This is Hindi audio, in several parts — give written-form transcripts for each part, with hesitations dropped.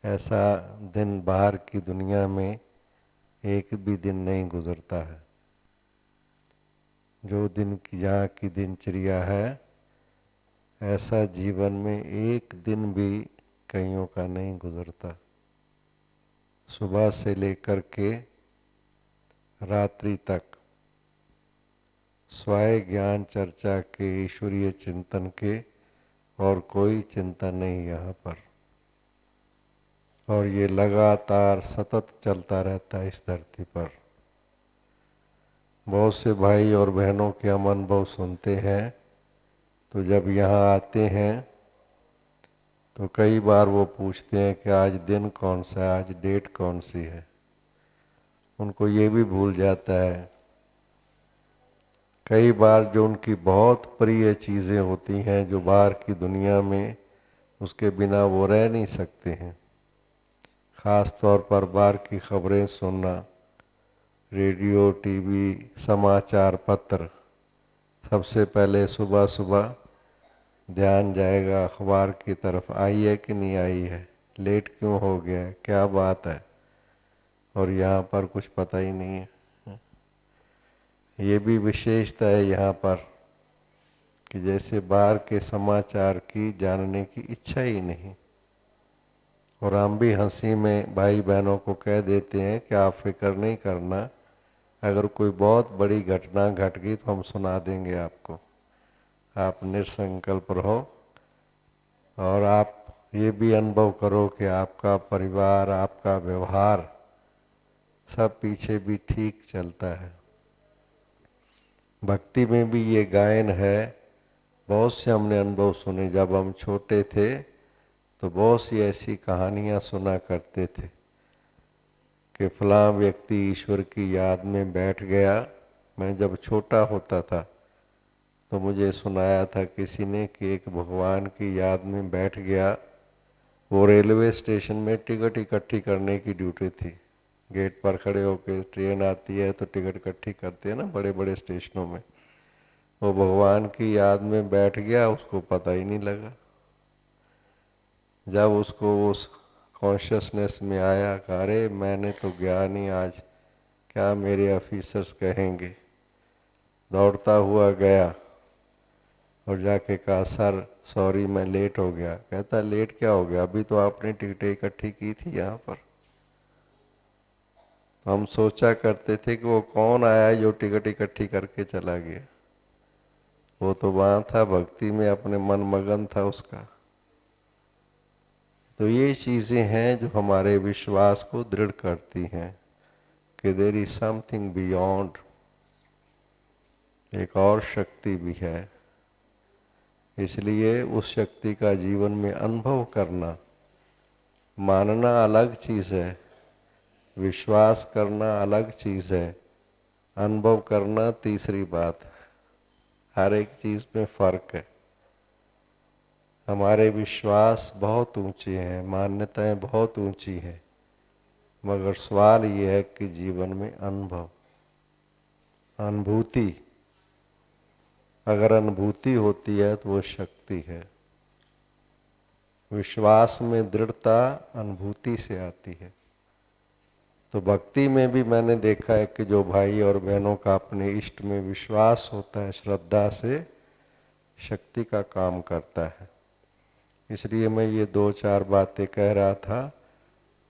ऐसा दिन बाहर की दुनिया में एक भी दिन नहीं गुजरता है। जो दिन की यहाँ की दिनचर्या है, ऐसा जीवन में एक दिन भी कईयों का नहीं गुजरता। सुबह से लेकर के रात्रि तक स्वाय ज्ञान चर्चा के, ईश्वरीय चिंतन के और कोई चिंता नहीं यहाँ पर। और ये लगातार सतत चलता रहता है इस धरती पर। बहुत से भाई और बहनों के हम अनुभव सुनते हैं, तो जब यहाँ आते हैं तो कई बार वो पूछते हैं कि आज दिन कौन सा है, आज डेट कौन सी है। उनको ये भी भूल जाता है। कई बार जो उनकी बहुत प्रिय चीज़ें होती हैं, जो बाहर की दुनिया में, उसके बिना वो रह नहीं सकते हैं। ख़ास तौर पर बाहर की खबरें सुनना, रेडियो, टीवी, समाचार पत्र, सबसे पहले सुबह सुबह ध्यान जाएगा अखबार की तरफ, आई है कि नहीं आई है, लेट क्यों हो गया है, क्या बात है। और यहाँ पर कुछ पता ही नहीं है। ये भी विशेषता है यहाँ पर कि जैसे बाहर के समाचार की जानने की इच्छा ही नहीं। और हम भी हंसी में भाई बहनों को कह देते हैं कि आप फिक्र नहीं करना, अगर कोई बहुत बड़ी घटना घट गई तो हम सुना देंगे आपको, आप निसंकल्प रहो। और आप ये भी अनुभव करो कि आपका परिवार, आपका व्यवहार सब पीछे भी ठीक चलता है। भक्ति में भी ये गायन है। बहुत से हमने अनुभव सुने। जब हम छोटे थे तो बहुत सी ऐसी कहानियाँ सुना करते थे कि फलां व्यक्ति ईश्वर की याद में बैठ गया। मैं जब छोटा होता था तो मुझे सुनाया था किसी ने कि एक भगवान की याद में बैठ गया। वो रेलवे स्टेशन में टिकट इकट्ठी करने की ड्यूटी थी। गेट पर खड़े होकर ट्रेन आती है तो टिकट इकट्ठी करते हैं ना बड़े बड़े स्टेशनों में। वो भगवान की याद में बैठ गया, उसको पता ही नहीं लगा। जब उसको उस कॉन्शियसनेस में आया, अरे मैंने तो गया नहीं आज, क्या मेरे ऑफिसर्स कहेंगे। दौड़ता हुआ गया और जाके कहा सर सॉरी मैं लेट हो गया। कहता लेट क्या हो गया, अभी तो आपने टिकटें इकट्ठी की थी यहाँ पर। हम सोचा करते थे कि वो कौन आया जो टिकट इकट्ठी करके चला गया। वो तो वहाँ था, भक्ति में अपने मन मगन था उसका। तो ये चीज़ें हैं जो हमारे विश्वास को दृढ़ करती हैं कि देयर इज समथिंग बियॉन्ड, एक और शक्ति भी है। इसलिए उस शक्ति का जीवन में अनुभव करना, मानना अलग चीज़ है, विश्वास करना अलग चीज़ है, अनुभव करना तीसरी बात है। हर एक चीज़ में फ़र्क है। हमारे विश्वास बहुत ऊंचे हैं, मान्यताएं बहुत ऊंची हैं, मगर सवाल ये है कि जीवन में अनुभव, अनुभूति, अगर अनुभूति होती है तो वो शक्ति है। विश्वास में दृढ़ता अनुभूति से आती है। तो भक्ति में भी मैंने देखा है कि जो भाई और बहनों का अपने इष्ट में विश्वास होता है, श्रद्धा से शक्ति का काम करता है। इसलिए मैं ये दो चार बातें कह रहा था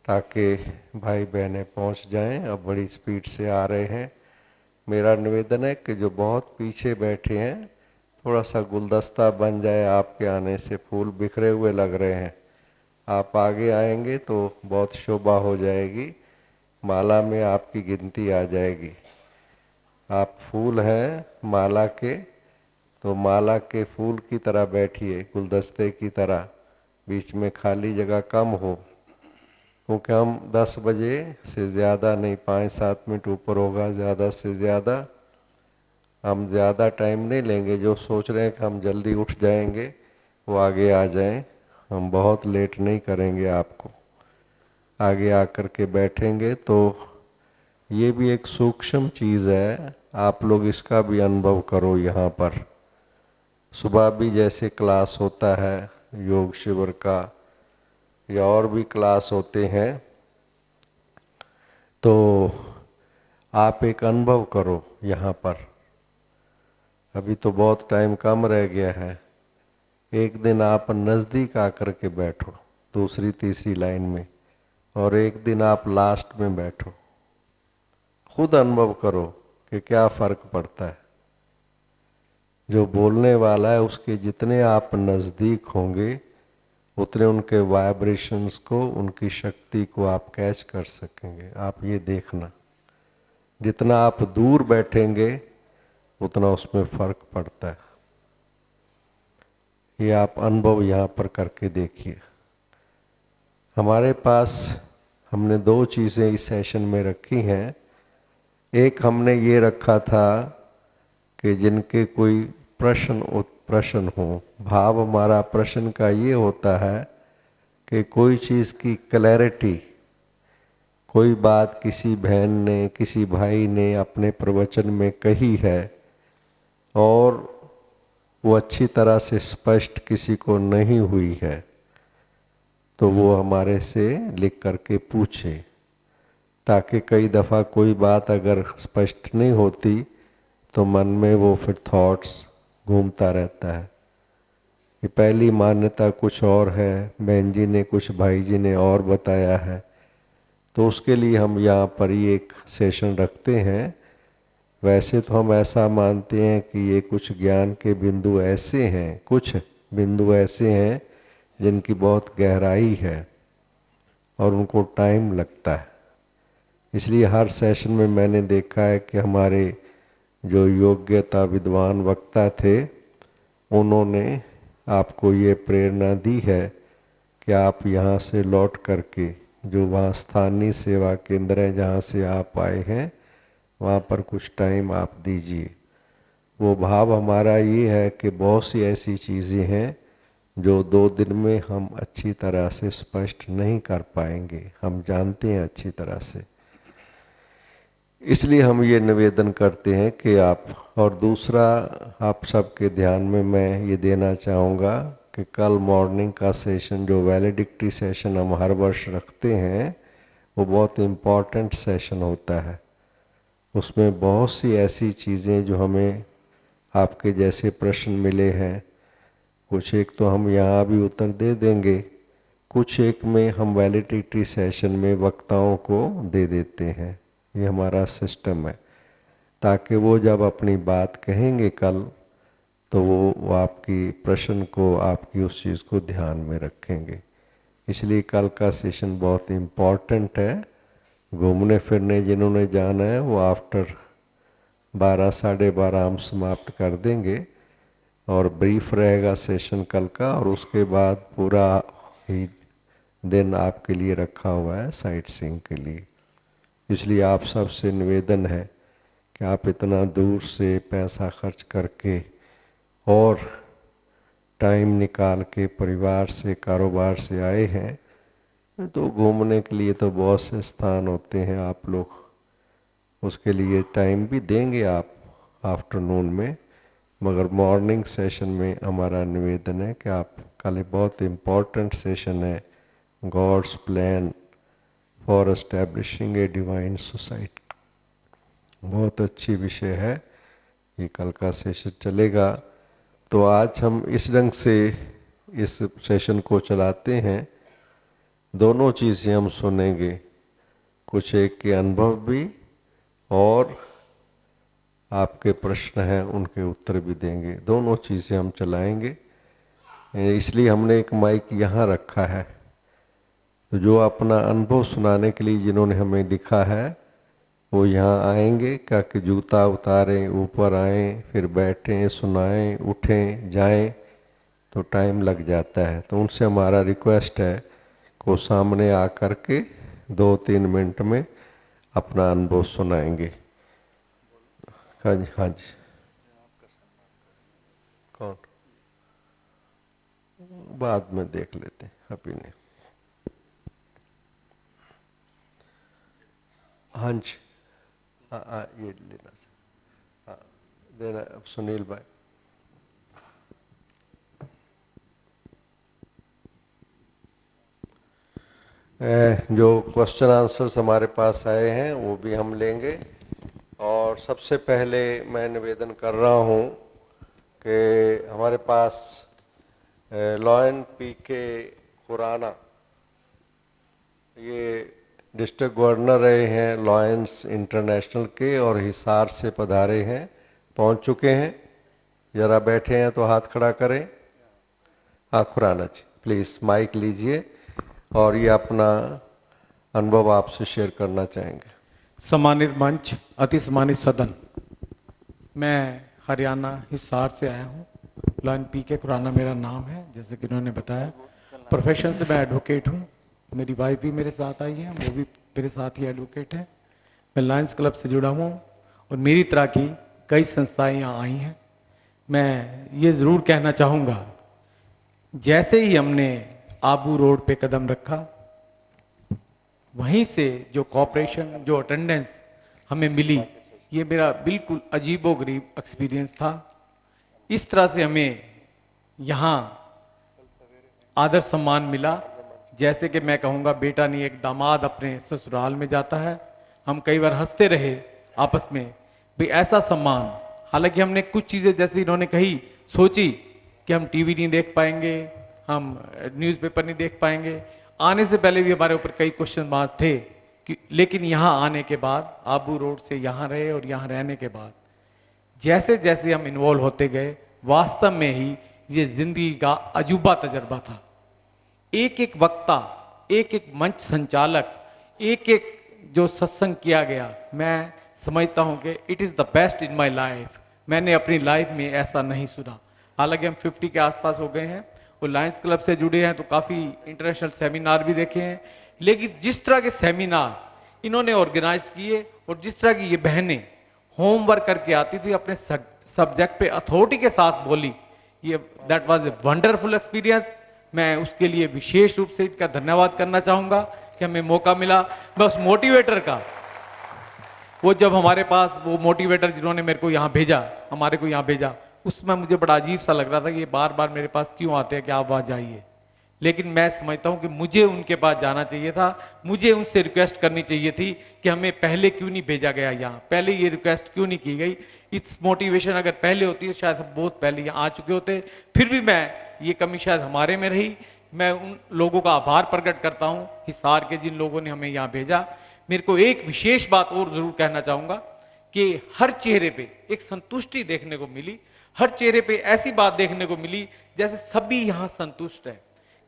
ताकि भाई बहनें पहुंच जाएं। अब बड़ी स्पीड से आ रहे हैं। मेरा निवेदन है कि जो बहुत पीछे बैठे हैं, थोड़ा सा गुलदस्ता बन जाए आपके आने से। फूल बिखरे हुए लग रहे हैं, आप आगे आएंगे तो बहुत शोभा हो जाएगी, माला में आपकी गिनती आ जाएगी। आप फूल हैं माला के, तो माला के फूल की तरह बैठिए, गुलदस्ते की तरह, बीच में खाली जगह कम हो। क्योंकि हम 10 बजे से ज़्यादा नहीं, 5-7 मिनट ऊपर होगा ज़्यादा से ज़्यादा। हम ज़्यादा टाइम नहीं लेंगे। जो सोच रहे हैं कि हम जल्दी उठ जाएंगे वो आगे आ जाएं। हम बहुत लेट नहीं करेंगे आपको। आगे आकर के बैठेंगे तो ये भी एक सूक्ष्म चीज़ है, आप लोग इसका भी अनुभव करो। यहाँ पर सुबह भी जैसे क्लास होता है योग शिविर का, या और भी क्लास होते हैं, तो आप एक अनुभव करो यहाँ पर। अभी तो बहुत टाइम कम रह गया है। एक दिन आप नज़दीक आकर के बैठो दूसरी तीसरी लाइन में, और एक दिन आप लास्ट में बैठो। खुद अनुभव करो कि क्या फर्क पड़ता है। जो बोलने वाला है उसके जितने आप नज़दीक होंगे उतने उनके वाइब्रेशंस को, उनकी शक्ति को आप कैच कर सकेंगे। आप ये देखना, जितना आप दूर बैठेंगे उतना उसमें फर्क पड़ता है। ये आप अनुभव यहाँ पर करके देखिए। हमारे पास हमने दो चीज़ें इस सेशन में रखी हैं। एक हमने ये रखा था कि जिनके कोई प्रश्न हो। भाव हमारा प्रश्न का ये होता है कि कोई चीज़ की क्लैरिटी, कोई बात किसी बहन ने, किसी भाई ने अपने प्रवचन में कही है और वो अच्छी तरह से स्पष्ट किसी को नहीं हुई है, तो वो हमारे से लिख करके पूछे, ताकि कई दफ़ा कोई बात अगर स्पष्ट नहीं होती तो मन में वो फिर थॉट्स घूमता रहता है कि पहली मान्यता कुछ और है, बहन जी ने कुछ, भाई जी ने और बताया है। तो उसके लिए हम यहाँ पर ही एक सेशन रखते हैं। वैसे तो हम ऐसा मानते हैं कि ये कुछ ज्ञान के बिंदु ऐसे हैं, कुछ बिंदु ऐसे हैं जिनकी बहुत गहराई है और उनको टाइम लगता है। इसलिए हर सेशन में मैंने देखा है कि हमारे जो योग्यता विद्वान वक्ता थे, उन्होंने आपको ये प्रेरणा दी है कि आप यहाँ से लौट करके जो वहाँ स्थानीय सेवा केंद्र है जहाँ से आप आए हैं, वहाँ पर कुछ टाइम आप दीजिए। वो भाव हमारा ये है कि बहुत सी ऐसी चीज़ें हैं जो 2 दिन में हम अच्छी तरह से स्पष्ट नहीं कर पाएंगे, हम जानते हैं अच्छी तरह से। इसलिए हम ये निवेदन करते हैं कि आप, और दूसरा आप सबके ध्यान में मैं ये देना चाहूँगा कि कल मॉर्निंग का सेशन, जो वैलिडिक्टी सेशन हम हर वर्ष रखते हैं, वो बहुत इम्पॉर्टेंट सेशन होता है। उसमें बहुत सी ऐसी चीज़ें जो हमें आपके जैसे प्रश्न मिले हैं, कुछ एक तो हम यहाँ भी उत्तर दे देंगे, कुछ एक में हम वैलिडिटी सेशन में वक्ताओं को दे देते हैं। ये हमारा सिस्टम है, ताकि वो जब अपनी बात कहेंगे कल, तो वो आपकी प्रश्न को, आपकी उस चीज़ को ध्यान में रखेंगे। इसलिए कल का सेशन बहुत इम्पॉर्टेंट है। घूमने फिरने जिन्होंने जाना है वो आफ्टर 12 साढ़े 12 हम समाप्त कर देंगे, और ब्रीफ रहेगा सेशन कल का, और उसके बाद पूरा ही दिन आपके लिए रखा हुआ है साइट सीइंग के लिए। इसलिए आप सबसे निवेदन है कि आप इतना दूर से पैसा खर्च करके और टाइम निकाल के परिवार से, कारोबार से आए हैं, तो घूमने के लिए तो बहुत से स्थान होते हैं, आप लोग उसके लिए टाइम भी देंगे आप आफ्टरनून में। मगर मॉर्निंग सेशन में हमारा निवेदन है कि आप, कल बहुत इम्पोर्टेंट सेशन है, God's plan for establishing a divine society. बहुत अच्छी विषय है, ये कल का सेशन चलेगा। तो आज हम इस ढंग से इस सेशन को चलाते हैं, दोनों चीज़ें हम सुनेंगे, कुछ एक के अनुभव भी और आपके प्रश्न हैं उनके उत्तर भी देंगे, दोनों चीज़ें हम चलाएंगे। इसलिए हमने एक माइक यहाँ रखा है, तो जो अपना अनुभव सुनाने के लिए जिन्होंने हमें लिखा है वो यहाँ आएंगे, क्या कि जूता उतारें, ऊपर आएं, फिर बैठें, सुनाएं, उठें, जाएं, तो टाइम लग जाता है। तो उनसे हमारा रिक्वेस्ट है को सामने आकर के 2-3 मिनट में अपना अनुभव सुनाएंगे। हाँ जी, हाँ जी। कौन? बाद में देख लेते हैं, अभी नहीं। हाँ जी, हाँ हाँ, ये लेना सर, हाँ देना। अब सुनील भाई। जो क्वेश्चन आंसर्स हमारे पास आए हैं वो भी हम लेंगे। और सबसे पहले मैं निवेदन कर रहा हूँ कि हमारे पास लॉयन पीके खुराना, ये डिस्ट्रिक्ट गवर्नर रहे हैं लॉयंस इंटरनेशनल के और हिसार से पधारे हैं, पहुंच चुके हैं। जरा बैठे हैं तो हाथ खड़ा करें। हाँ खुराना जी, प्लीज़ माइक लीजिए और ये अपना अनुभव आपसे शेयर करना चाहेंगे। सम्मानित मंच, अति सम्मानित सदन, मैं हरियाणा हिसार से आया हूँ। लॉयन पीके खुराना मेरा नाम है, जैसे कि उन्होंने बताया। प्रोफेशन से मैं एडवोकेट हूँ। मेरी वाइफ भी मेरे साथ आई है, वो भी मेरे साथ ही एडवोकेट है। मैं लायंस क्लब से जुड़ा हूँ और मेरी तरह की कई संस्थाएं यहाँ आई हैं। मैं ये ज़रूर कहना चाहूँगा, जैसे ही हमने आबू रोड पे कदम रखा, वहीं से जो कॉपरेशन, जो अटेंडेंस हमें मिली, ये मेरा बिल्कुल अजीबोगरीब एक्सपीरियंस था। इस तरह से हमें यहाँ आदर सम्मान मिला, जैसे कि मैं कहूँगा बेटा नहीं एक दामाद अपने ससुराल में जाता है। हम कई बार हंसते रहे आपस में, भाई ऐसा सम्मान। हालांकि हमने कुछ चीज़ें जैसे इन्होंने कही सोची कि हम टीवी नहीं देख पाएंगे, हम न्यूज़पेपर नहीं देख पाएंगे। आने से पहले भी हमारे ऊपर कई क्वेश्चन मार्क थे कि, लेकिन यहाँ आने के बाद, आबू रोड से यहाँ रहे और यहाँ रहने के बाद जैसे जैसे हम इन्वॉल्व होते गए, वास्तव में ही ये जिंदगी का अजूबा तजर्बा था। एक एक वक्ता, एक एक मंच संचालक, एक एक जो सत्संग किया गया, मैं समझता हूं कि it is the best in my life. मैंने अपनी लाइफ में ऐसा नहीं सुना। हालांकि हम 50 के आसपास हो गए हैं और लायंस क्लब से जुड़े हैं, तो काफ़ी इंटरनेशनल सेमिनार भी देखे हैं। लेकिन जिस तरह के सेमिनार इन्होंने ऑर्गेनाइज किए और जिस तरह की ये बहनें होमवर्क करके आती थी, अपने सब्जेक्ट पे अथॉरिटी के साथ बोली, ये that was a wonderful experience. मैं उसके लिए विशेष रूप से इनका धन्यवाद करना चाहूँगा कि हमें मौका मिला। मैं उस मोटिवेटर का, वो जब हमारे पास वो मोटिवेटर जिन्होंने मेरे को यहाँ भेजा, हमारे को यहाँ भेजा, उसमें मुझे बड़ा अजीब सा लग रहा था कि ये बार बार मेरे पास क्यों आते हैं कि आप वहाँ जाइए। लेकिन मैं समझता हूँ कि मुझे उनके पास जाना चाहिए था, मुझे उनसे रिक्वेस्ट करनी चाहिए थी कि हमें पहले क्यों नहीं भेजा गया यहाँ, पहले ये रिक्वेस्ट क्यों नहीं की गई। इस मोटिवेशन अगर पहले होती है शायद हम बहुत पहले यहाँ आ चुके होते। फिर भी मैं, ये कमी शायद हमारे में रही। मैं उन लोगों का आभार प्रकट करता हूँ हिसार के, जिन लोगों ने हमें यहाँ भेजा। मेरे को एक विशेष बात और जरूर कहना चाहूँगा कि हर चेहरे पे एक संतुष्टि देखने को मिली, हर चेहरे पे ऐसी बात देखने को मिली जैसे सभी यहाँ संतुष्ट है।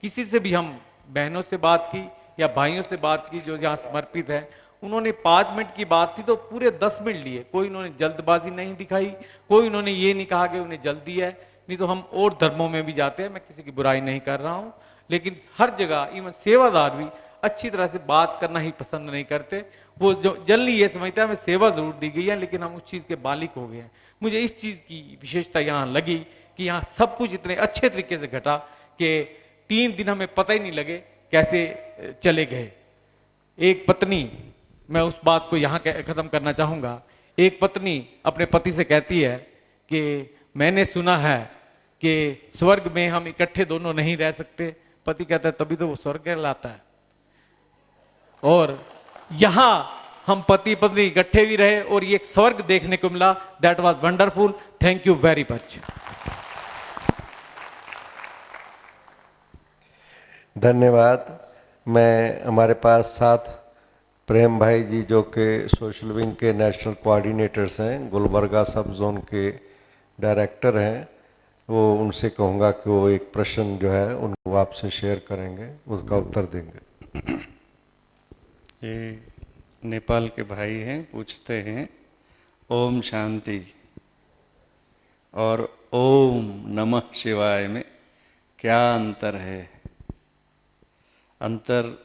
किसी से भी हम बहनों से बात की या भाइयों से बात की जो यहाँ समर्पित है, उन्होंने 5 मिनट की बात थी तो पूरे 10 मिनट लिए। कोई उन्होंने जल्दबाजी नहीं दिखाई, कोई उन्होंने ये नहीं कहा कि उन्हें जल्दी है। नहीं तो हम और धर्मों में भी जाते हैं, मैं किसी की बुराई नहीं कर रहा हूँ, लेकिन हर जगह इवन सेवादार भी अच्छी तरह से बात करना ही पसंद नहीं करते। वो जो जनरली ये समझता है हमें सेवा जरूर दी गई है, लेकिन हम उस चीज के मालिक हो गए हैं। मुझे इस चीज की विशेषता यहाँ लगी कि यहाँ सब कुछ इतने अच्छे तरीके से घटा कि 3 दिन हमें पता ही नहीं लगे कैसे चले गए। एक पत्नी, मैं उस बात को यहाँ खत्म करना चाहूंगा, एक पत्नी अपने पति से कहती है कि मैंने सुना है कि स्वर्ग में हम इकट्ठे दोनों नहीं रह सकते। पति कहता है तभी तो वो स्वर्ग कहलाता है। और यहां हम पति पत्नी इकट्ठे भी रहे और ये एक स्वर्ग देखने को मिला। That was wonderful. Thank you very much. धन्यवाद। मैं, हमारे पास साथ प्रेम भाई जी जो कि सोशल विंग के नेशनल कोऑर्डिनेटर्स हैं, गुलबर्गा सब जोन के डायरेक्टर हैं, वो उनसे कहूँगा कि वो एक प्रश्न जो है उनको आपसे शेयर करेंगे, उसका उत्तर देंगे। ये नेपाल के भाई हैं, पूछते हैं ओम शांति और ओम नमः शिवाय में क्या अंतर है। अंतर,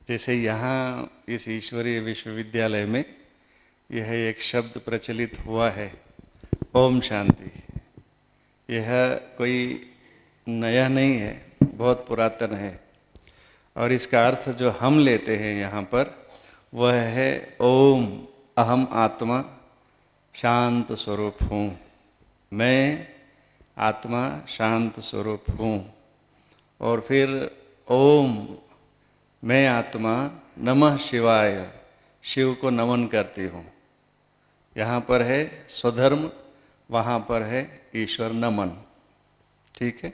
जैसे यहाँ इस ईश्वरीय विश्वविद्यालय में यह एक शब्द प्रचलित हुआ है ओम शांति, यह कोई नया नहीं है, बहुत पुरातन है। और इसका अर्थ जो हम लेते हैं यहाँ पर वह है ओम, अहम आत्मा शांत स्वरूप हूँ, मैं आत्मा शांत स्वरूप हूँ। और फिर ओम मैं आत्मा नमः शिवाय, शिव को नमन करती हूँ। यहाँ पर है स्वधर्म, वहाँ पर है ईश्वर नमन। ठीक है।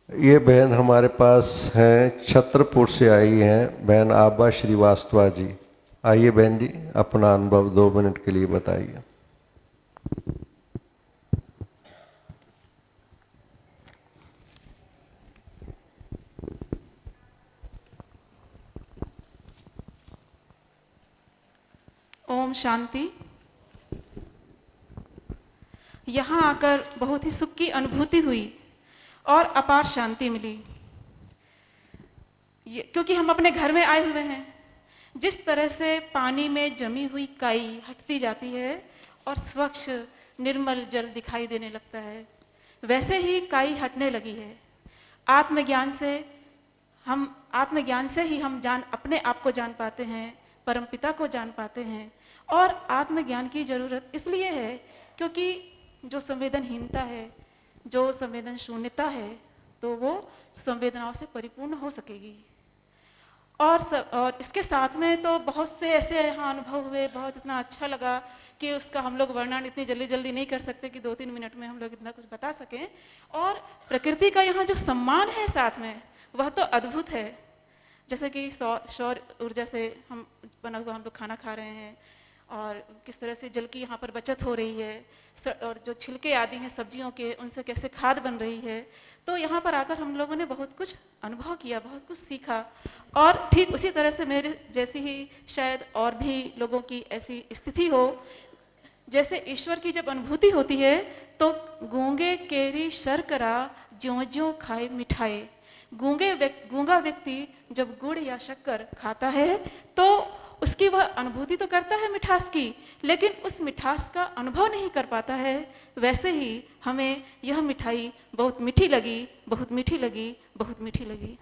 ये बहन हमारे पास हैं, छत्रपुर से आई हैं, बहन आबा श्रीवास्तवा जी। आइए बहन जी, अपना अनुभव 2 मिनट के लिए बताइए। ओम शांति। यहाँ आकर बहुत ही सुख की अनुभूति हुई और अपार शांति मिली। क्योंकि हम अपने घर में आए हुए हैं, जिस तरह से पानी में जमी हुई काई हटती जाती है और स्वच्छ निर्मल जल दिखाई देने लगता है, वैसे ही काई हटने लगी है। आत्मज्ञान से ही हम अपने आप को जान पाते हैं, परमपिता को जान पाते हैं। और आत्मज्ञान की जरूरत इसलिए है क्योंकि जो संवेदनहीनता है, जो संवेदन शून्यता है, तो वो संवेदनाओं से परिपूर्ण हो सकेगी। और इसके साथ में तो बहुत से ऐसे यहाँ अनुभव हुए, बहुत इतना अच्छा लगा कि उसका हम लोग वर्णन इतनी जल्दी नहीं कर सकते कि 2-3 मिनट में हम लोग इतना कुछ बता सकें। और प्रकृति का यहाँ जो सम्मान है साथ में, वह तो अद्भुत है। जैसे कि सौर ऊर्जा से हम बना हुआ हम लोग खाना खा रहे हैं, और किस तरह से जल की यहाँ पर बचत हो रही है, और जो छिलके आदि हैं सब्जियों के, उनसे कैसे खाद बन रही है। तो यहाँ पर आकर हम लोगों ने बहुत कुछ अनुभव किया, बहुत कुछ सीखा। और ठीक उसी तरह से मेरे जैसी ही शायद और भी लोगों की ऐसी स्थिति हो। जैसे ईश्वर की जब अनुभूति होती है तो गूंगे केरी शर्करा ज्यों ज्यों खाए मिठाई। गूंगा व्यक्ति जब गुड़ या शक्कर खाता है तो उसकी वह अनुभूति तो करता है मिठास की, लेकिन उस मिठास का अनुभव नहीं कर पाता है। वैसे ही हमें यह मिठाई बहुत मीठी लगी, बहुत मीठी लगी, बहुत मीठी लगी।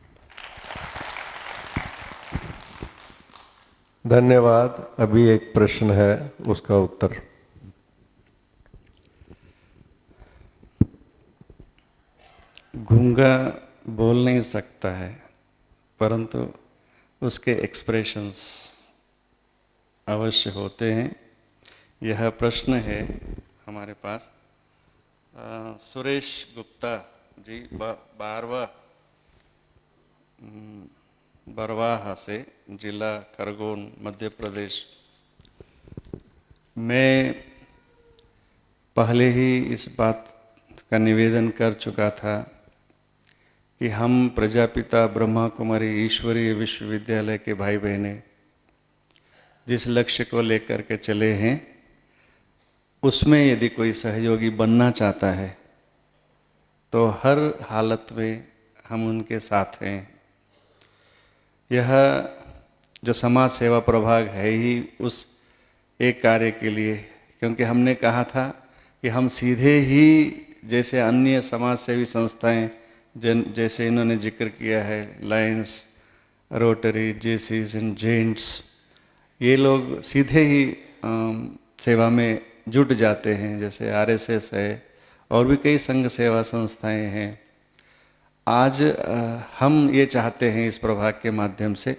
धन्यवाद। अभी एक प्रश्न है, उसका उत्तर। गूंगा बोल नहीं सकता है, परंतु उसके एक्सप्रेशंस अवश्य होते हैं। यह प्रश्न है हमारे पास सुरेश गुप्ता जी बरवाहा से, जिला खरगोन, मध्य प्रदेश। मैं पहले ही इस बात का निवेदन कर चुका था कि हम प्रजापिता ब्रह्मा कुमारी ईश्वरीय विश्वविद्यालय के भाई बहने जिस लक्ष्य को लेकर के चले हैं, उसमें यदि कोई सहयोगी बनना चाहता है तो हर हालत में हम उनके साथ हैं। यह जो समाज सेवा प्रभाग है ही उस एक कार्य के लिए, क्योंकि हमने कहा था कि हम सीधे ही जैसे अन्य समाज सेवी संस्थाएं जैसे इन्होंने जिक्र किया है, लायंस, रोटरी, जेसीस एंड जेंट्स, ये लोग सीधे ही सेवा में जुट जाते हैं। जैसे आरएसएस है और भी कई संघ सेवा संस्थाएं हैं। आज हम ये चाहते हैं इस प्रभाग के माध्यम से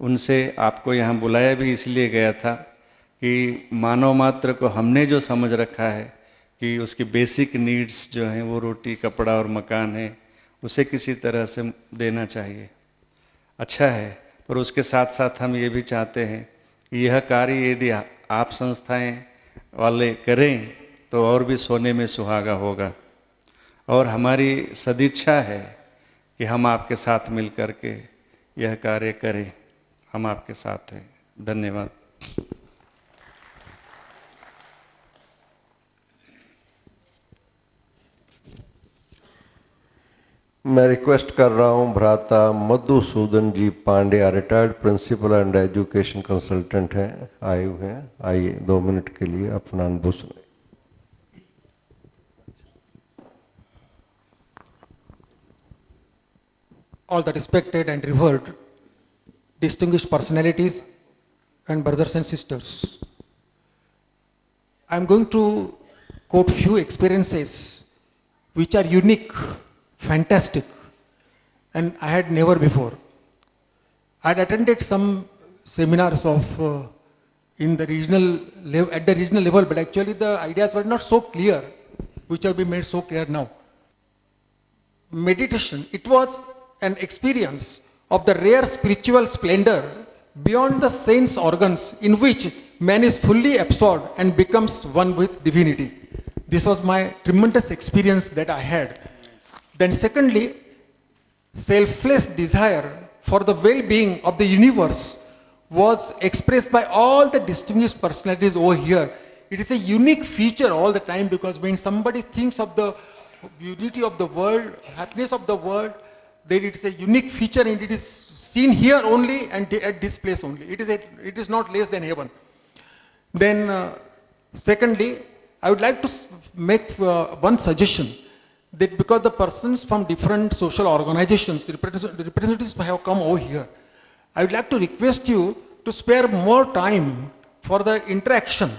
उनसे, आपको यहाँ बुलाया भी इसलिए गया था कि मानव मात्र को हमने जो समझ रखा है कि उसकी बेसिक नीड्स जो हैं वो रोटी, कपड़ा और मकान है, उसे किसी तरह से देना चाहिए। अच्छा है, पर उसके साथ साथ हम ये भी चाहते हैं कि यह कार्य यदि आप संस्थाएं वाले करें तो और भी सोने में सुहागा होगा। और हमारी सदिच्छा है कि हम आपके साथ मिल कर के यह कार्य करें। हम आपके साथ हैं। धन्यवाद। मैं रिक्वेस्ट कर रहा हूं भ्राता Madhusudan ji Pandya, retired principal and education consultant हैं, आए हुए हैं। आइए 2 मिनट के लिए अपना अनुभव सुने। All the respected and revered distinguished personalities and brothers and sisters, I am going to quote few experiences which are unique, fantastic, and I had never before. I had attended some seminars of in the regional level, at the regional level, but actually the ideas were not so clear, which have been made so clear now. Meditation, it was an experience of the rare spiritual splendor beyond the sense organs, in which man is fully absorbed and becomes one with divinity. This was my tremendous experience that I had. Then secondly, selfless desire for the well-being of the universe was expressed by all the distinguished personalities over here. It is a unique feature all the time, because when somebody thinks of the unity of the world, happiness of the world, then it is a unique feature, and it is seen here only and at this place only. It is not less than heaven. Then secondly, I would like to make one suggestion, that because the persons from different social organizations, representatives have come over here, I would like to request you to spare more time for the interaction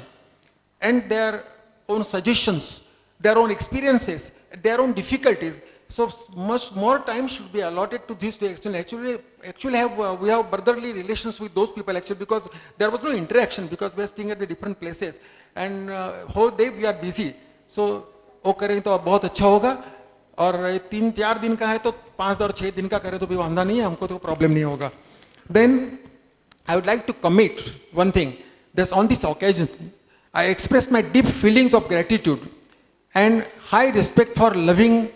and their own suggestions, their own experiences, their own difficulties. So much more time should be allotted to this to actually we have brotherly relations with those people actually, because there was no interaction, because we are staying at the different places and whole day we are busy. So वो करें तो बहुत अच्छा होगा, और 3-4 दिन का है तो 5 और 6 दिन का करें तो भी वांधा नहीं है, हमको तो प्रॉब्लम नहीं होगा. Then I would like to commit one thing, that on this occasion I express my deep feelings of gratitude and high respect for loving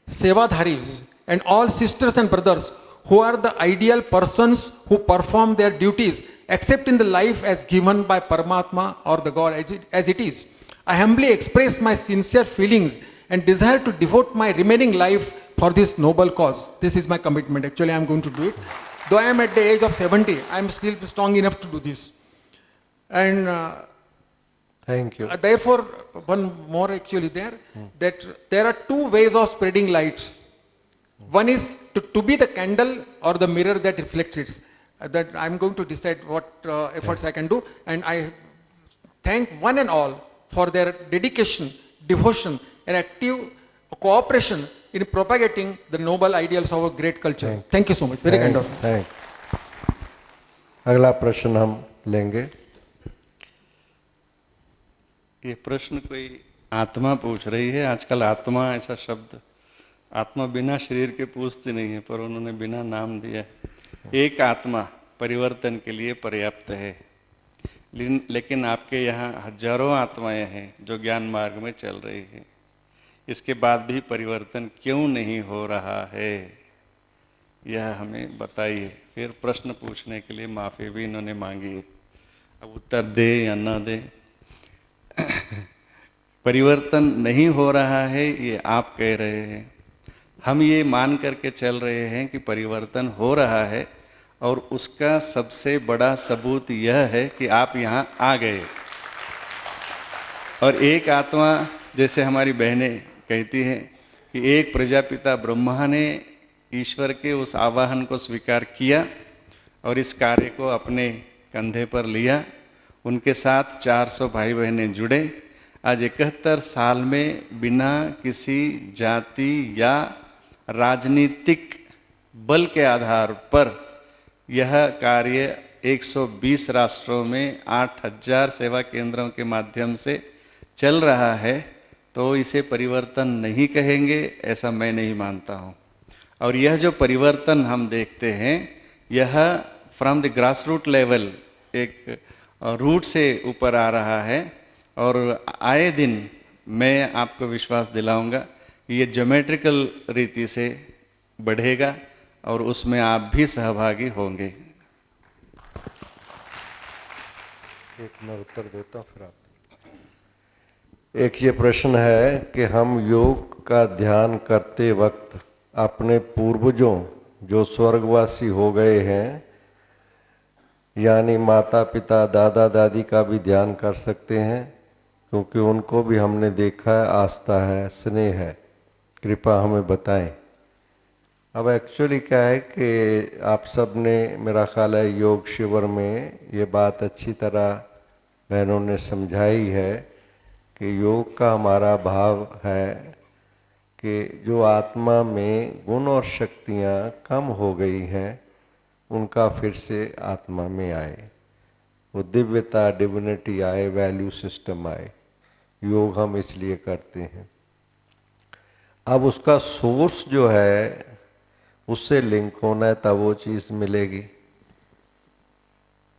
Sevadharis and all sisters and brothers who are the ideal persons who perform their duties except in the life as given by Paramatma or the God as it is. I humbly express my sincere feelings and desire to devote my remaining life for this noble cause. This is my commitment. Actually, I am going to do it. Though I am at the age of 70, I am still strong enough to do this. And Thank you. therefore, one more actually there, that there are 2 ways of spreading light. One is to be the candle or the mirror that reflects it. That I am going to decide what efforts I can do. And I thank one and all for their dedication, devotion, and active cooperation in propagating the noble ideals of our great culture. Thank you so much. Very kind of you. Thank. अगला प्रश्न हम लेंगे. ये प्रश्न कोई आत्मा पूछ रही है. आजकल आत्मा ऐसा शब्द, आत्मा बिना शरीर के पूछती नहीं है, पर उन्होंने बिना नाम दिया. एक आत्मा परिवर्तन के लिए पर्याप्त है, लेकिन आपके यहाँ हजारों आत्माएं हैं जो ज्ञान मार्ग में चल रही हैं. इसके बाद भी परिवर्तन क्यों नहीं हो रहा है, यह हमें बताइए. फिर प्रश्न पूछने के लिए माफ़ी भी इन्होंने मांगी है. अब उत्तर दे या ना दे. परिवर्तन नहीं हो रहा है ये आप कह रहे हैं. हम ये मान करके चल रहे हैं कि परिवर्तन हो रहा है, और उसका सबसे बड़ा सबूत यह है कि आप यहाँ आ गए. और एक आत्मा, जैसे हमारी बहनें कहती हैं कि एक प्रजापिता ब्रह्मा ने ईश्वर के उस आवाहन को स्वीकार किया और इस कार्य को अपने कंधे पर लिया. उनके साथ 400 भाई बहनें जुड़े. आज 71 साल में बिना किसी जाति या राजनीतिक बल के आधार पर यह कार्य 120 राष्ट्रों में 8000 सेवा केंद्रों के माध्यम से चल रहा है. तो इसे परिवर्तन नहीं कहेंगे, ऐसा मैं नहीं मानता हूँ. और यह जो परिवर्तन हम देखते हैं, यह from the grass root level, एक रूट से ऊपर आ रहा है. और आए दिन मैं आपको विश्वास दिलाऊंगा कि ये ज्योमेट्रिकल रीति से बढ़ेगा और उसमें आप भी सहभागी होंगे. एक मैं उत्तर देता हूँ, फिर आप. एक ये प्रश्न है कि हम योग का ध्यान करते वक्त अपने पूर्वजों जो स्वर्गवासी हो गए हैं, यानी माता पिता दादा दादी का भी ध्यान कर सकते हैं, क्योंकि उनको भी हमने देखा है, आस्था है, स्नेह है. कृपया हमें बताएं. अब एक्चुअली क्या है कि आप सब ने, मेरा ख्याल है, योग शिविर में ये बात अच्छी तरह बहनों ने समझाई है कि योग का हमारा भाव है कि जो आत्मा में गुण और शक्तियाँ कम हो गई हैं उनका फिर से आत्मा में आए, वो दिव्यता, डिविनिटी आए, वैल्यू सिस्टम आए। योग हम इसलिए करते हैं। अब उसका सोर्स जो है उससे लिंक होना है, तब वो चीज़ मिलेगी।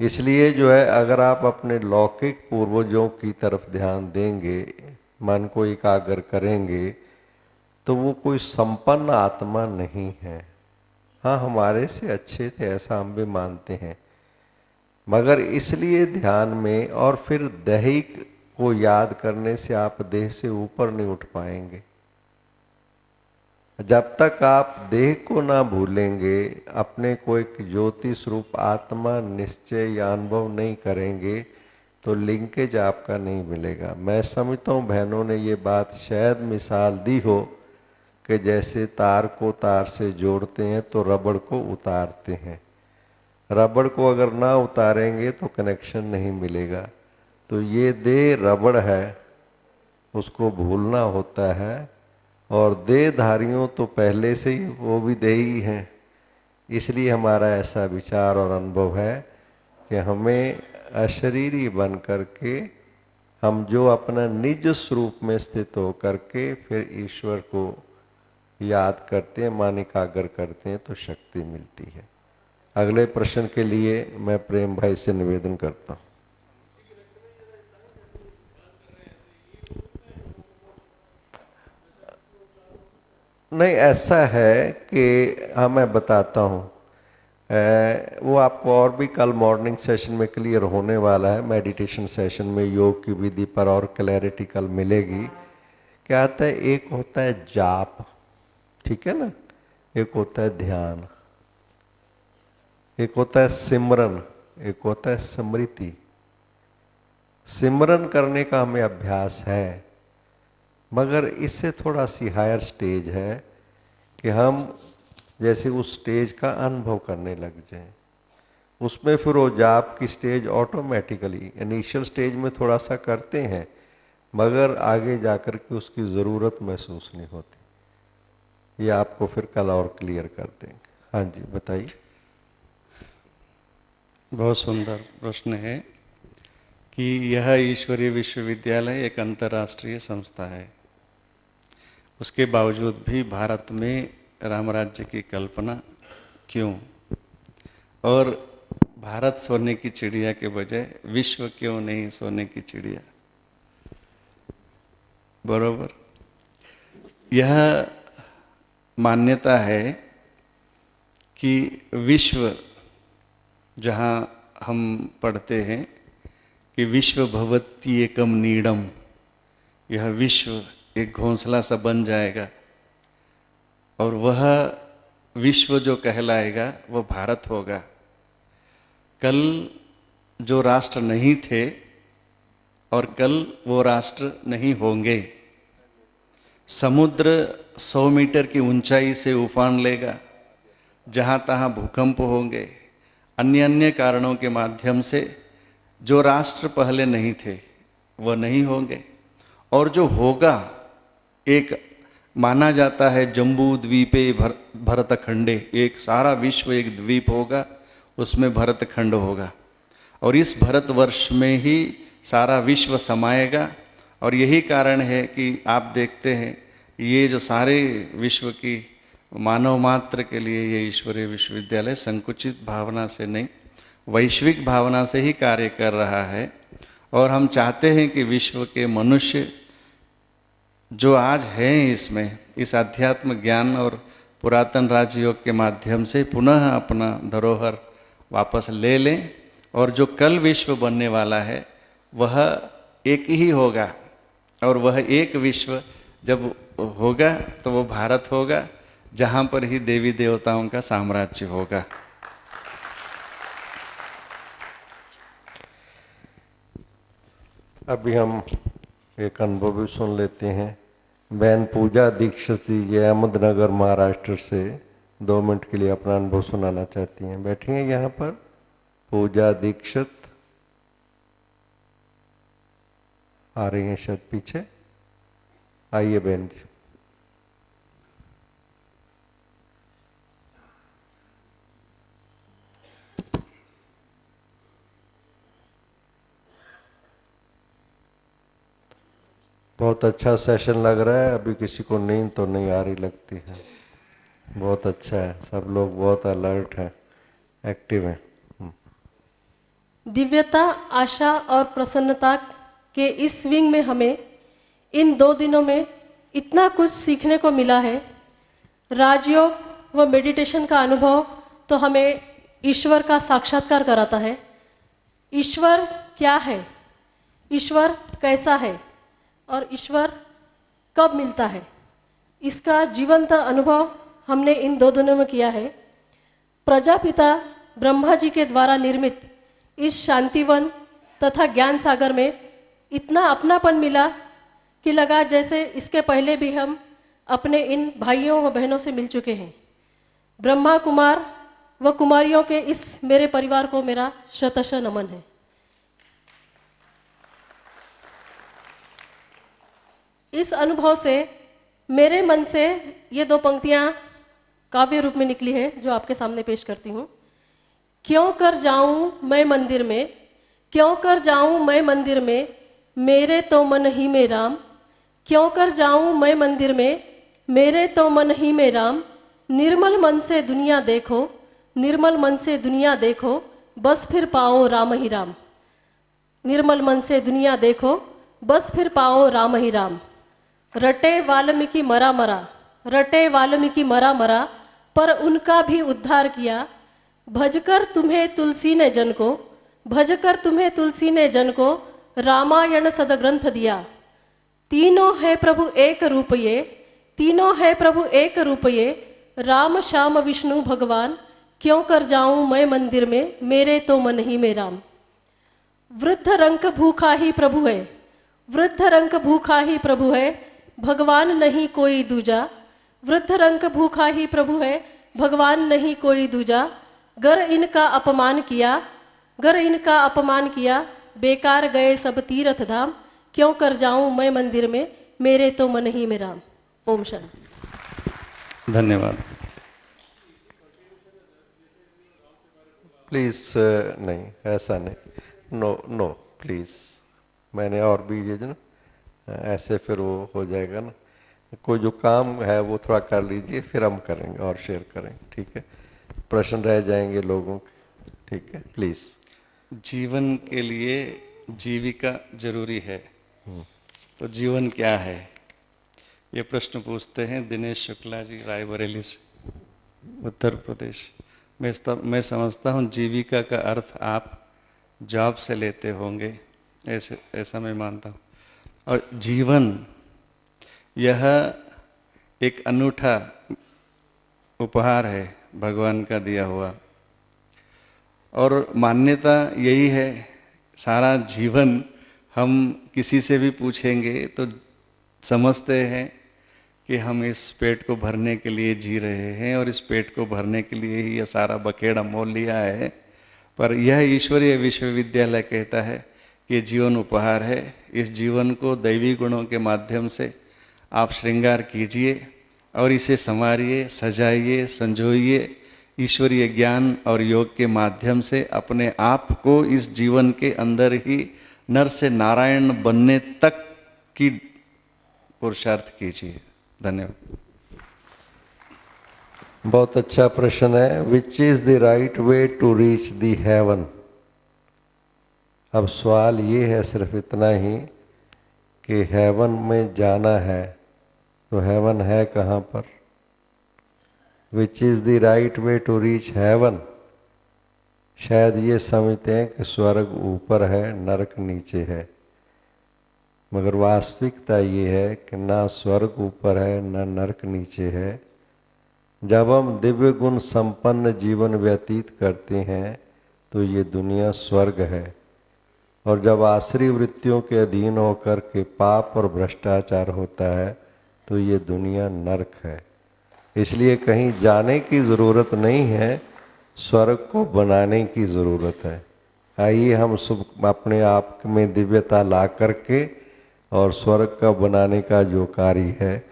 इसलिए जो है अगर आप अपने लौकिक पूर्वजों की तरफ ध्यान देंगे, मन को एकाग्र करेंगे, तो वो कोई संपन्न आत्मा नहीं है। हाँ, हमारे से अच्छे थे ऐसा हम भी मानते हैं, मगर इसलिए ध्यान में और फिर दैहिक को याद करने से आप देह से ऊपर नहीं उठ पाएंगे। जब तक आप देह को ना भूलेंगे, अपने को एक ज्योति स्वरूप आत्मा निश्चय या अनुभव नहीं करेंगे, तो लिंकेज आपका नहीं मिलेगा। मैं समझता हूँ बहनों ने ये बात शायद मिसाल दी हो कि जैसे तार को तार से जोड़ते हैं तो रबड़ को उतारते हैं। रबड़ को अगर ना उतारेंगे तो कनेक्शन नहीं मिलेगा। तो ये देह रबड़ है, उसको भूलना होता है। और देहधारियों तो पहले से ही वो भी देही हैं, इसलिए हमारा ऐसा विचार और अनुभव है कि हमें अशरीरी बन करके हम जो अपना निज स्वरूप में स्थित हो करके फिर ईश्वर को याद करते हैं, मन एकाग्र करते हैं, तो शक्ति मिलती है। अगले प्रश्न के लिए मैं प्रेम भाई से निवेदन करता हूँ। नहीं, ऐसा है कि हाँ मैं बताता हूँ, वो आपको और भी कल मॉर्निंग सेशन में क्लियर होने वाला है। मेडिटेशन सेशन में योग की विधि पर और क्लैरिटी कल मिलेगी। क्या आता है, एक होता है जाप, ठीक है ना, एक होता है ध्यान, एक होता है सिमरन, एक होता है स्मृति। सिमरन करने का हमें अभ्यास है, मगर इससे थोड़ा सी हायर स्टेज है कि हम जैसे उस स्टेज का अनुभव करने लग जाएं। उसमें फिर वो जाप की स्टेज ऑटोमेटिकली इनिशियल स्टेज में थोड़ा सा करते हैं, मगर आगे जाकर के उसकी ज़रूरत महसूस नहीं होती। ये आपको फिर कल और क्लियर कर देंगे। हाँ जी, बताइए। बहुत सुंदर प्रश्न है कि यह ईश्वरीय विश्वविद्यालय एक अंतर्राष्ट्रीय संस्था है, उसके बावजूद भी भारत में राम राज्य की कल्पना क्यों? और भारत सोने की चिड़िया के बजाय विश्व क्यों नहीं सोने की चिड़िया? बरोबर, यह मान्यता है कि विश्व, जहाँ हम पढ़ते हैं कि विश्व भवति एकम नीडम, यह विश्व एक घोंसला सा बन जाएगा और वह विश्व जो कहलाएगा वो भारत होगा। कल जो राष्ट्र नहीं थे और कल वो राष्ट्र नहीं होंगे। समुद्र 100 मीटर की ऊंचाई से उफान लेगा, जहाँ तहाँ भूकंप होंगे, अन्य अन्य कारणों के माध्यम से जो राष्ट्र पहले नहीं थे वह नहीं होंगे। और जो होगा, एक माना जाता है जम्बू द्वीपे भरतखंडे, एक सारा विश्व एक द्वीप होगा, उसमें भरतखंड होगा और इस भारतवर्ष में ही सारा विश्व समाएगा। और यही कारण है कि आप देखते हैं ये जो सारे विश्व की मानव मात्र के लिए ये ईश्वरीय विश्वविद्यालय संकुचित भावना से नहीं, वैश्विक भावना से ही कार्य कर रहा है। और हम चाहते हैं कि विश्व के मनुष्य जो आज हैं इसमें, इस अध्यात्म ज्ञान और पुरातन राजयोग के माध्यम से पुनः अपना धरोहर वापस ले लें और जो कल विश्व बनने वाला है वह एक ही होगा। और वह एक विश्व जब होगा तो वो भारत होगा, जहाँ पर ही देवी देवताओं का साम्राज्य होगा। अभी हम एक अनुभव भी सुन लेते हैं। बहन पूजा दीक्षित जी अहमदनगर महाराष्ट्र से 2 मिनट के लिए अपना अनुभव सुनाना चाहती हैं। बैठी हैं यहाँ पर पूजा दीक्षित, आ रही हैं शायद पीछे। आइए बहन जी। बहुत अच्छा सेशन लग रहा है। अभी किसी को नींद तो नहीं आ रही लगती है। बहुत अच्छा है, सब लोग बहुत अलर्ट हैं, एक्टिव हैं। दिव्यता, आशा और प्रसन्नता के इस विंग में हमें इन 2 दिनों में इतना कुछ सीखने को मिला है। राजयोग व मेडिटेशन का अनुभव तो हमें ईश्वर का साक्षात्कार कराता है। ईश्वर क्या है, ईश्वर कैसा है और ईश्वर कब मिलता है, इसका जीवंत अनुभव हमने इन 2 दिनों में किया है। प्रजापिता ब्रह्मा जी के द्वारा निर्मित इस शांतिवन तथा ज्ञान सागर में इतना अपनापन मिला कि लगा जैसे इसके पहले भी हम अपने इन भाइयों व बहनों से मिल चुके हैं। ब्रह्मा कुमार व कुमारियों के इस मेरे परिवार को मेरा शतश नमन है। इस अनुभव से मेरे मन से ये 2 पंक्तियाँ काव्य रूप में निकली है जो आपके सामने पेश करती हूँ। क्यों कर जाऊं मैं मंदिर में, क्यों कर जाऊं मैं मंदिर में, मेरे तो मन ही में राम। क्यों कर जाऊं मैं मंदिर में, मेरे तो मन ही में राम। निर्मल मन से दुनिया देखो, निर्मल मन से दुनिया देखो, बस फिर पाओ राम ही राम। निर्मल मन से दुनिया देखो, बस फिर पाओ राम ही राम। रटे वाल्मीकि मरा मरा, रटे वाल्मीकि मरा मरा, पर उनका भी उद्धार किया। भजकर तुम्हें तुलसी ने जन को, भजकर तुम्हें तुलसी ने जन को, रामायण सदग्रंथ दिया। तीनों है प्रभु एक रूप ये, तीनों है प्रभु एक रूप ये, राम श्याम विष्णु भगवान। क्यों कर जाऊं मैं मंदिर में, मेरे तो मन ही में राम। वृद्ध रंक भूखा ही प्रभु है, वृद्ध रंक भूखा ही प्रभु है, भगवान नहीं कोई दूजा। वृद्ध रंक भूखा ही प्रभु है, भगवान नहीं कोई दूजा। गर इनका अपमान किया, गर इनका अपमान किया, बेकार गए सब तीर्थ धाम। क्यों कर जाऊं मैं मंदिर में, मेरे तो मन ही में राम। ओम शांति। धन्यवाद। प्लीज नहीं, ऐसा नहीं, नो नो प्लीज। मैंने और भी ये ना ऐसे फिर वो हो जाएगा ना। कोई जो काम है वो थोड़ा कर लीजिए, फिर हम करेंगे और शेयर करेंगे, ठीक है। प्रश्न रह जाएंगे लोगों के, ठीक है, प्लीज। जीवन के लिए जीविका जरूरी है, तो जीवन क्या है, ये प्रश्न पूछते हैं दिनेश शुक्ला जी, रायबरेली से, उत्तर प्रदेश। मैं समझता हूँ जीविका का अर्थ आप जॉब से लेते होंगे, ऐसा मैं मानता हूँ। और जीवन यह एक अनूठा उपहार है भगवान का दिया हुआ, और मान्यता यही है। सारा जीवन हम किसी से भी पूछेंगे तो समझते हैं कि हम इस पेट को भरने के लिए जी रहे हैं और इस पेट को भरने के लिए ही यह सारा बखेड़ा मोल लिया है। पर यह ईश्वरीय विश्वविद्यालय कहता है कि जीवन उपहार है। इस जीवन को दैवी गुणों के माध्यम से आप श्रृंगार कीजिए और इसे संवारिए, सजाइए, संजोइए। ईश्वरीय ज्ञान और योग के माध्यम से अपने आप को इस जीवन के अंदर ही नर से नारायण बनने तक की पुरुषार्थ कीजिए। धन्यवाद। बहुत अच्छा प्रश्न है। Which is the right way to reach the heaven. अब सवाल ये है सिर्फ इतना ही कि हेवन में जाना है तो हेवन है कहाँ पर। Which is the right way to reach heaven. शायद ये समझते हैं कि स्वर्ग ऊपर है, नरक नीचे है, मगर वास्तविकता ये है कि ना स्वर्ग ऊपर है ना नरक नीचे है। जब हम दिव्य गुण संपन्न जीवन व्यतीत करते हैं तो ये दुनिया स्वर्ग है, और जब आश्री वृत्तियों के अधीन होकर के पाप और भ्रष्टाचार होता है तो ये दुनिया नरक है। इसलिए कहीं जाने की ज़रूरत नहीं है, स्वर्ग को बनाने की ज़रूरत है। आइए हम सब अपने आप में दिव्यता ला करके और स्वर्ग का बनाने का जो कार्य है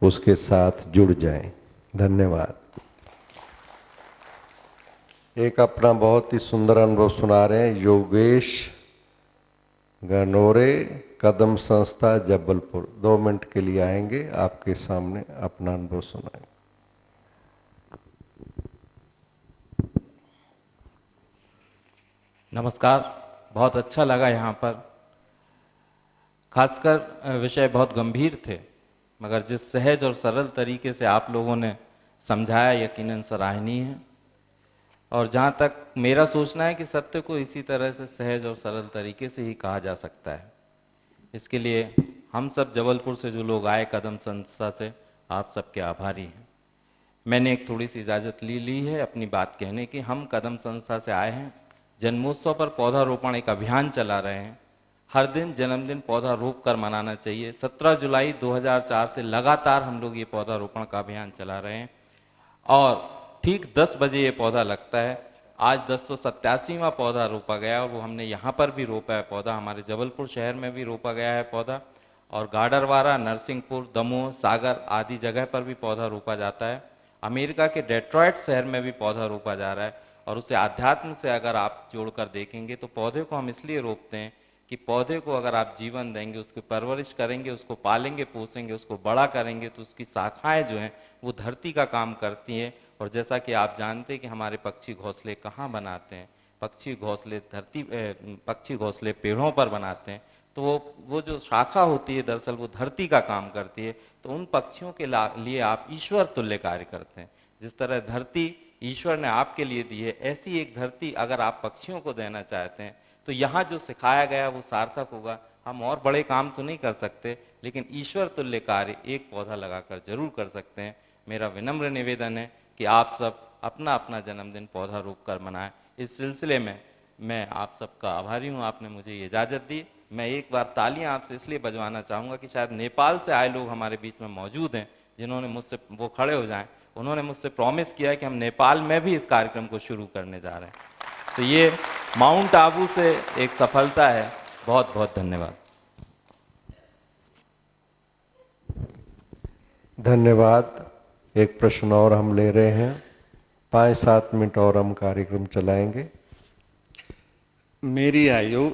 उसके साथ जुड़ जाएं। धन्यवाद। एक अपना बहुत ही सुंदर अनुभव सुना रहे हैं योगेश गनोरे कदम संस्था जबलपुर 2 मिनट के लिए आएंगे, आपके सामने अपना अनुभव सुनाएंगे। नमस्कार, बहुत अच्छा लगा यहाँ पर। खासकर विषय बहुत गंभीर थे, मगर जिस सहज और सरल तरीके से आप लोगों ने समझाया यकीनन सराहनीय है। और जहाँ तक मेरा सोचना है कि सत्य को इसी तरह से सहज और सरल तरीके से ही कहा जा सकता है। इसके लिए हम सब जबलपुर से जो लोग आए कदम संस्था से, आप सबके आभारी हैं। मैंने एक थोड़ी सी इजाज़त ली है अपनी बात कहने की। हम कदम संस्था से आए हैं, जन्मोत्सव पर पौधारोपण एक अभियान चला रहे हैं। हर दिन जन्मदिन पौधा रोप कर मनाना चाहिए। 17 जुलाई 2004 से लगातार हम लोग ये पौधारोपण का अभियान चला रहे हैं और ठीक 10 बजे ये पौधा लगता है। आज 1087वां पौधा रोपा गया और वो हमने यहाँ पर भी रोपा है पौधा, हमारे जबलपुर शहर में भी रोपा गया है पौधा, और गाडरवारा, नरसिंहपुर, दमोह, सागर आदि जगह पर भी पौधा रोपा जाता है। अमेरिका के डेट्रॉयट शहर में भी पौधा रोपा जा रहा है। और उसे आध्यात्म से अगर आप जोड़कर देखेंगे तो पौधे को हम इसलिए रोपते हैं कि पौधे को अगर आप जीवन देंगे, उसकी परवरिश करेंगे, उसको पालेंगे पोसेंगे, उसको बड़ा करेंगे, तो उसकी शाखाएं जो हैं वो धरती का काम करती हैं। और जैसा कि आप जानते हैं कि हमारे पक्षी घोंसले कहाँ बनाते हैं, पक्षी घोंसले पेड़ों पर बनाते हैं। तो वो जो शाखा होती है दरअसल वो धरती का काम करती है। तो उन पक्षियों के लिए आप ईश्वर तुल्य कार्य करते हैं। जिस तरह धरती ईश्वर ने आपके लिए दी है, ऐसी एक धरती अगर आप पक्षियों को देना चाहते हैं तो यहाँ जो सिखाया गया वो सार्थक होगा। हम और बड़े काम तो नहीं कर सकते, लेकिन ईश्वर तुल्य कार्य एक पौधा लगाकर जरूर कर सकते हैं। मेरा विनम्र निवेदन है कि आप सब अपना अपना जन्मदिन पौधा रोप कर मनाएं। इस सिलसिले में मैं आप सबका आभारी हूँ, आपने मुझे ये इजाज़त दी। मैं एक बार तालियां आपसे इसलिए बजवाना चाहूँगा कि शायद नेपाल से आए लोग हमारे बीच में मौजूद हैं, जिन्होंने मुझसे, वो खड़े हो जाएं, उन्होंने मुझसे प्रॉमिस किया है कि हम नेपाल में भी इस कार्यक्रम को शुरू करने जा रहे हैं। तो ये माउंट आबू से एक सफलता है। बहुत बहुत धन्यवाद। धन्यवाद। एक प्रश्न और हम ले रहे हैं, 5-7 मिनट और हम कार्यक्रम चलाएंगे। मेरी आयु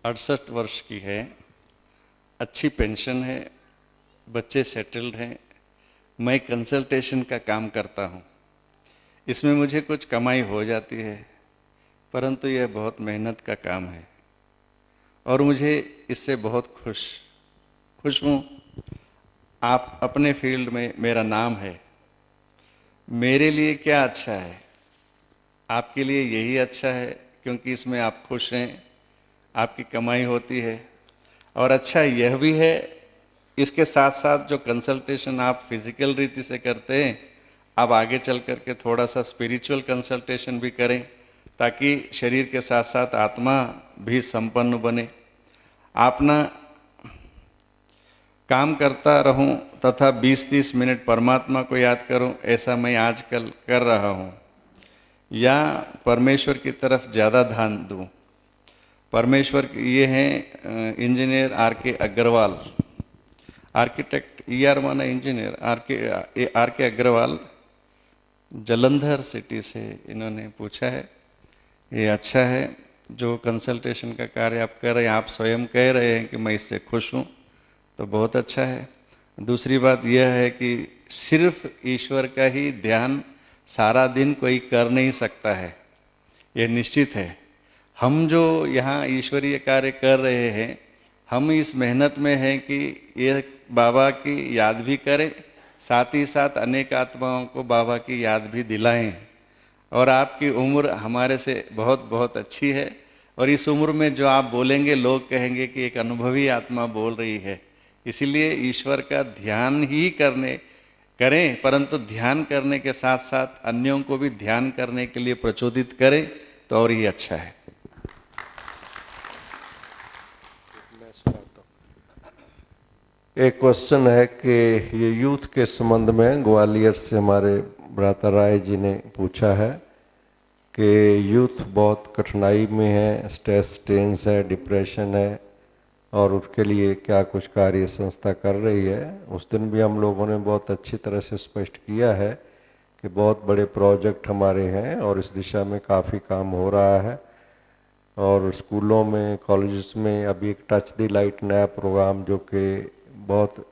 68 वर्ष की है, अच्छी पेंशन है, बच्चे सेटल्ड हैं, मैं कंसल्टेशन का काम करता हूँ। इसमें मुझे कुछ कमाई हो जाती है, परंतु यह बहुत मेहनत का काम है और मुझे इससे बहुत खुश हूँ। आप अपने फील्ड में, मेरा नाम है, मेरे लिए क्या अच्छा है, आपके लिए यही अच्छा है, क्योंकि इसमें आप खुश हैं, आपकी कमाई होती है। और अच्छा यह भी है, इसके साथ साथ जो कंसल्टेशन आप फिजिकल रीति से करते हैं, आप आगे चल करके थोड़ा सा स्पिरिचुअल कंसल्टेशन भी करें, ताकि शरीर के साथ साथ आत्मा भी संपन्न बने। अपना काम करता रहूं तथा 20-30 मिनट परमात्मा को याद करूं, ऐसा मैं आजकल कर रहा हूं। या परमेश्वर की तरफ ज़्यादा ध्यान दूं। परमेश्वर ये हैं engineer R K. Agarwal, architect, ER माना engineer, R K. Agarwal, Jalandhar city से इन्होंने पूछा है। ये अच्छा है जो कंसल्टेशन का कार्य आप कर रहे हैं, आप स्वयं कह रहे हैं कि मैं इससे खुश हूँ, तो बहुत अच्छा है। दूसरी बात यह है कि सिर्फ ईश्वर का ही ध्यान सारा दिन कोई कर नहीं सकता है, ये निश्चित है। हम जो यहाँ ईश्वरीय कार्य कर रहे हैं, हम इस मेहनत में हैं कि ये बाबा की याद भी करें, साथ ही साथ अनेक आत्माओं को बाबा की याद भी दिलाएं। और आपकी उम्र हमारे से बहुत बहुत अच्छी है, और इस उम्र में जो आप बोलेंगे लोग कहेंगे कि एक अनुभवी आत्मा बोल रही है। इसीलिए ईश्वर का ध्यान ही करें, परंतु ध्यान करने के साथ साथ अन्यों को भी ध्यान करने के लिए प्रचोदित करें, तो और ही अच्छा है। एक क्वेश्चन है कि ये यूथ के संबंध में ग्वालियर से हमारे भ्राता राय जी ने पूछा है कि यूथ बहुत कठिनाई में है, स्ट्रेस, टेंस है, डिप्रेशन है, और उसके लिए क्या कुछ कार्य संस्था कर रही है। उस दिन भी हम लोगों ने बहुत अच्छी तरह से स्पष्ट किया है कि बहुत बड़े प्रोजेक्ट हमारे हैं और इस दिशा में काफ़ी काम हो रहा है। और स्कूलों में, कॉलेजेस में अभी एक टच द लाइट नया प्रोग्राम जो कि बहुत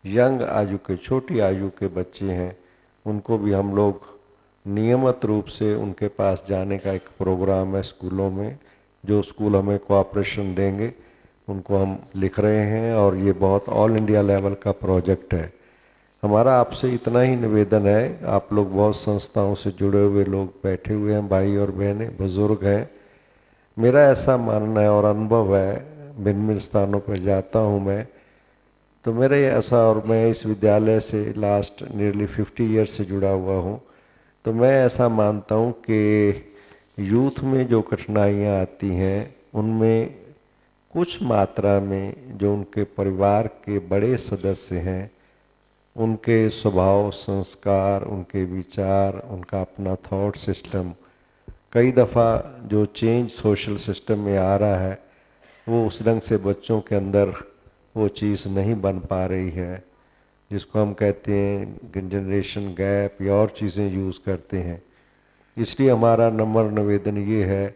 यंग आयु के, छोटी आयु के बच्चे हैं, उनको भी हम लोग नियमित रूप से उनके पास जाने का एक प्रोग्राम है स्कूलों में। जो स्कूल हमें कोऑपरेशन देंगे उनको हम लिख रहे हैं और ये बहुत ऑल इंडिया लेवल का प्रोजेक्ट है। हमारा आपसे इतना ही निवेदन है, आप लोग बहुत संस्थाओं से जुड़े हुए लोग बैठे हुए हैं, भाई और बहनें, बुजुर्ग हैं। मेरा ऐसा मानना है और अनुभव है, भिन्न भिन्न स्थानों पर जाता हूँ मैं, तो मेरे ऐसा, और मैं इस विद्यालय से लास्ट नियरली 50 ईयर्स से जुड़ा हुआ हूँ, तो मैं ऐसा मानता हूँ कि यूथ में जो कठिनाइयाँ आती हैं उनमें कुछ मात्रा में जो उनके परिवार के बड़े सदस्य हैं, उनके स्वभाव, संस्कार, उनके विचार, उनका अपना थॉट सिस्टम, कई दफ़ा जो चेंज सोशल सिस्टम में आ रहा है वो उस ढंग से बच्चों के अंदर वो चीज़ नहीं बन पा रही है, जिसको हम कहते हैं जनरेशन गैप या और चीज़ें यूज़ करते हैं। इसलिए हमारा नम्र निवेदन ये है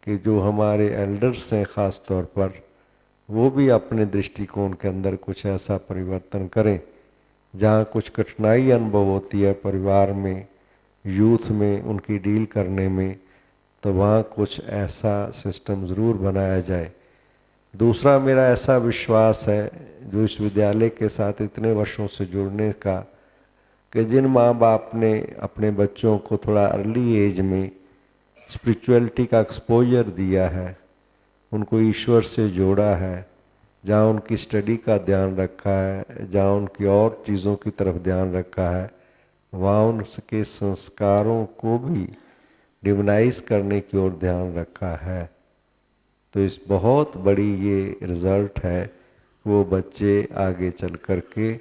कि जो हमारे एल्डर्स हैं ख़ास तौर पर, वो भी अपने दृष्टिकोण के अंदर कुछ ऐसा परिवर्तन करें। जहाँ कुछ कठिनाई अनुभव होती है परिवार में, यूथ में, उनकी डील करने में, तो वहाँ कुछ ऐसा सिस्टम ज़रूर बनाया जाए। दूसरा मेरा ऐसा विश्वास है जो इस विद्यालय के साथ इतने वर्षों से जुड़ने का, कि जिन माँ बाप ने अपने बच्चों को थोड़ा अर्ली एज में स्पिरिचुअलिटी का एक्सपोजर दिया है, उनको ईश्वर से जोड़ा है, जहाँ उनकी स्टडी का ध्यान रखा है, जहाँ उनकी और चीज़ों की तरफ ध्यान रखा है, वहाँ उनके संस्कारों को भी डिविनाइज करने की ओर ध्यान रखा है, तो इस बहुत बड़ी ये रिज़ल्ट है। वो बच्चे आगे चल कर के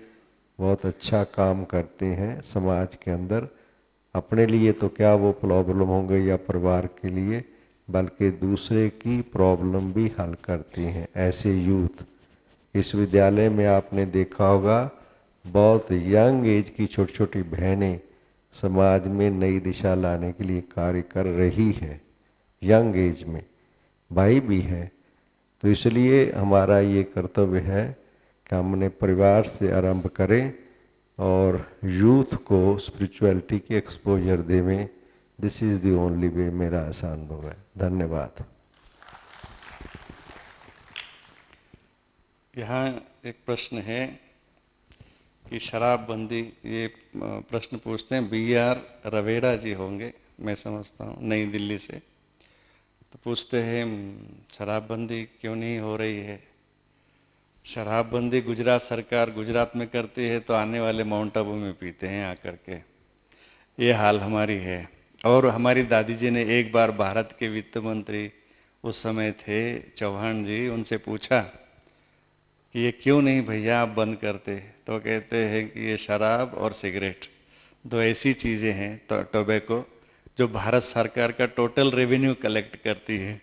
बहुत अच्छा काम करते हैं समाज के अंदर, अपने लिए तो क्या वो प्रॉब्लम होंगे या परिवार के लिए, बल्कि दूसरे की प्रॉब्लम भी हल करते हैं। ऐसे यूथ इस विद्यालय में आपने देखा होगा, बहुत यंग एज की छोटी छोटी बहनें समाज में नई दिशा लाने के लिए कार्य कर रही हैं, यंग एज में भाई भी हैं। तो इसलिए हमारा ये कर्तव्य है कि हम अपने परिवार से आरंभ करें और यूथ को स्पिरिचुअलिटी की एक्सपोजर देवें। This is the only way, मेरा ऐसा अनुभव है। धन्यवाद। यहाँ एक प्रश्न है कि शराबबंदी, ये प्रश्न पूछते हैं BR रवेड़ा जी होंगे, मैं समझता हूँ, नई दिल्ली से। तो पूछते हैं शराबबंदी क्यों नहीं हो रही है। शराबबंदी गुजरात सरकार गुजरात में करती है तो आने वाले माउंट आबू में पीते हैं आकर के, ये हाल हमारी है। और हमारी दादी जी ने एक बार भारत के वित्त मंत्री उस समय थे चौहान जी, उनसे पूछा कि ये क्यों नहीं भैया आप बंद करते, तो कहते हैं कि ये शराब और सिगरेट दो ऐसी चीज़ें हैं, तो टोबैको, जो भारत सरकार का टोटल रेवेन्यू कलेक्ट करती है,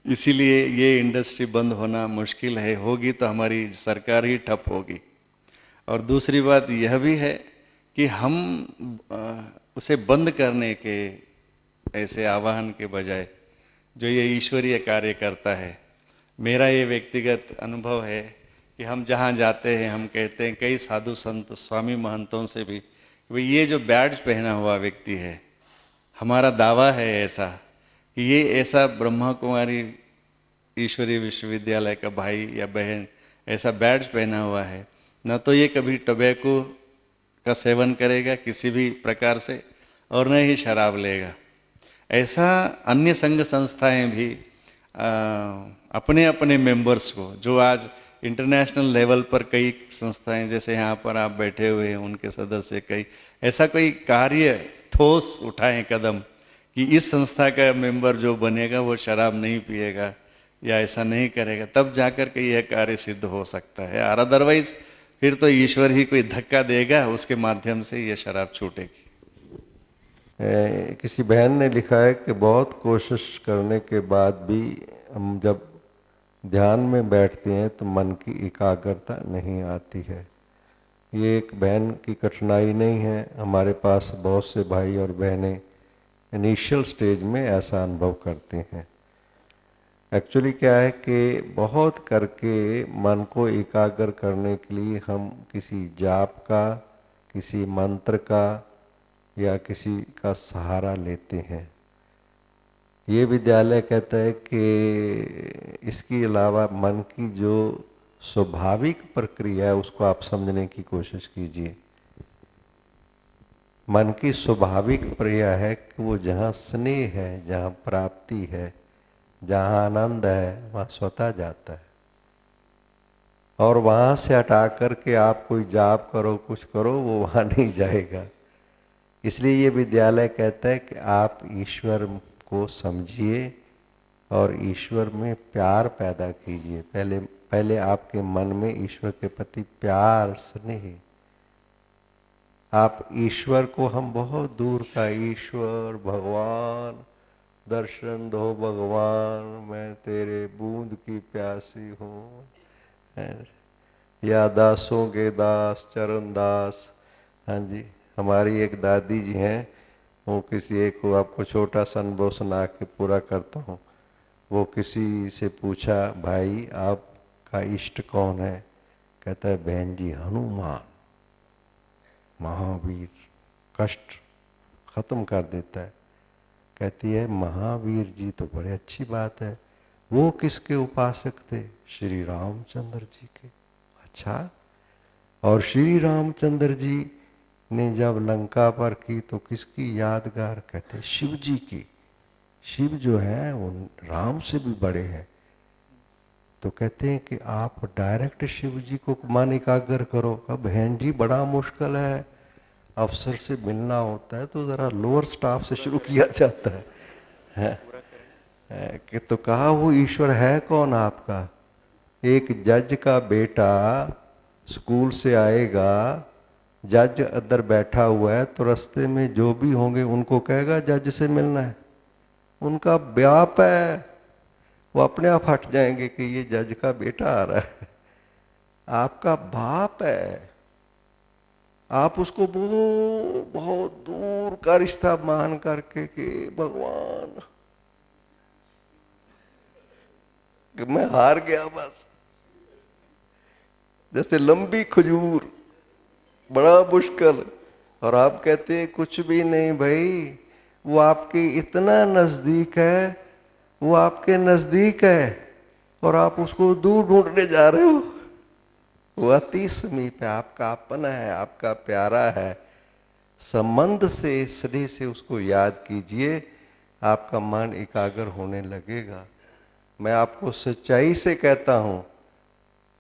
इसीलिए ये इंडस्ट्री बंद होना मुश्किल है। होगी तो हमारी सरकार ही ठप होगी। और दूसरी बात यह भी है कि हम उसे बंद करने के ऐसे आह्वान के बजाय जो ये ईश्वरीय कार्य करता है, मेरा ये व्यक्तिगत अनुभव है कि हम जहाँ जाते हैं हम कहते हैं, कई साधु संत स्वामी महंतों से भी, भाई ये जो बैड्ज पहना हुआ व्यक्ति है, हमारा दावा है ऐसा कि ये ऐसा ब्रह्मा कुमारी ईश्वरीय विश्वविद्यालय का भाई या बहन ऐसा बैड्ज पहना हुआ है, न तो ये कभी टोबैको का सेवन करेगा किसी भी प्रकार से, और न ही शराब लेगा। ऐसा अन्य संघ संस्थाएं भी अपने अपने मेंबर्स को, जो आज इंटरनेशनल लेवल पर कई संस्थाएं, जैसे यहाँ पर आप बैठे हुए हैं, उनके सदस्य कई, ऐसा कोई कार्य ठोस उठाएं कदम कि इस संस्था का मेंबर जो बनेगा वो शराब नहीं पिएगा या ऐसा नहीं करेगा, तब जाकर के यह कार्य सिद्ध हो सकता है। और अदरवाइज फिर तो ईश्वर ही कोई धक्का देगा, उसके माध्यम से ये शराब छूटेगी। किसी बहन ने लिखा है कि बहुत कोशिश करने के बाद भी हम जब ध्यान में बैठते हैं तो मन की एकाग्रता नहीं आती है। ये एक बहन की कठिनाई नहीं है, हमारे पास बहुत से भाई और बहनें इनिशियल स्टेज में ऐसा अनुभव करते हैं। एक्चुअली क्या है कि बहुत करके मन को एकाग्र करने के लिए हम किसी जाप का, किसी मंत्र का या किसी का सहारा लेते हैं। ये विद्यालय कहता है कि इसके अलावा मन की जो स्वाभाविक प्रक्रिया है उसको आप समझने की कोशिश कीजिए। मन की स्वाभाविक प्रक्रिया है कि वो जहाँ स्नेह है, जहाँ प्राप्ति है, जहाँ आनंद है, वहाँ स्वतः जाता है। और वहाँ से हटा करके आप कोई जाप करो, कुछ करो, वो वहाँ नहीं जाएगा। इसलिए ये विद्यालय कहता है कि आप ईश्वर को समझिए और ईश्वर में प्यार पैदा कीजिए। पहले आपके मन में ईश्वर के प्रति प्यार, स्नेह। आप ईश्वर को, हम बहुत दूर का ईश्वर, भगवान, दर्शन दो भगवान, मैं तेरे बूंद की प्यासी हूँ, या दासों के दास, चरण दास। हाँ जी, हमारी एक दादी जी हैं, वो किसी एक को, आपको छोटा सा अनुभव सुना के पूरा करता हूँ। वो किसी से पूछा, भाई आपका इष्ट कौन है? कहता है, बहन जी हनुमान, महावीर, कष्ट खत्म कर देता है। कहती है, महावीर जी तो बड़े अच्छी बात है, वो किसके उपासक थे? श्री रामचंद्र जी के। अच्छा, और श्री रामचंद्र जी ने जब लंका पर की तो किसकी यादगार? कहते शिव जी की। शिव जो है वो राम से भी बड़े हैं। तो कहते हैं कि आप डायरेक्ट शिव जी को मन एकाग्र करो। अब बहन जी बड़ा मुश्किल है, अफसर से मिलना होता है तो जरा लोअर स्टाफ से शुरू किया जाता है। कि तो कहा, वो ईश्वर है कौन आपका? एक जज का बेटा स्कूल से आएगा, जज अंदर बैठा हुआ है, तो रास्ते में जो भी होंगे उनको कहेगा जज से मिलना है। उनका व्याप है, वो अपने आप हट जाएंगे कि ये जज का बेटा आ रहा है। आपका बाप है, आप उसको बहुत दूर का रिश्ता मान करके कि भगवान, कि मैं हार गया बस। जैसे लंबी खजूर, बड़ा मुश्किल। और आप कहते हैं कुछ भी नहीं भाई, वो आपके इतना नजदीक है, वो आपके नजदीक है और आप उसको दूर ढूंढने जा रहे हो। वो अति समीप है, आपका अपना है, आपका प्यारा है। संबंध से, स्नेह से उसको याद कीजिए, आपका मन एकाग्र होने लगेगा। मैं आपको सच्चाई से कहता हूँ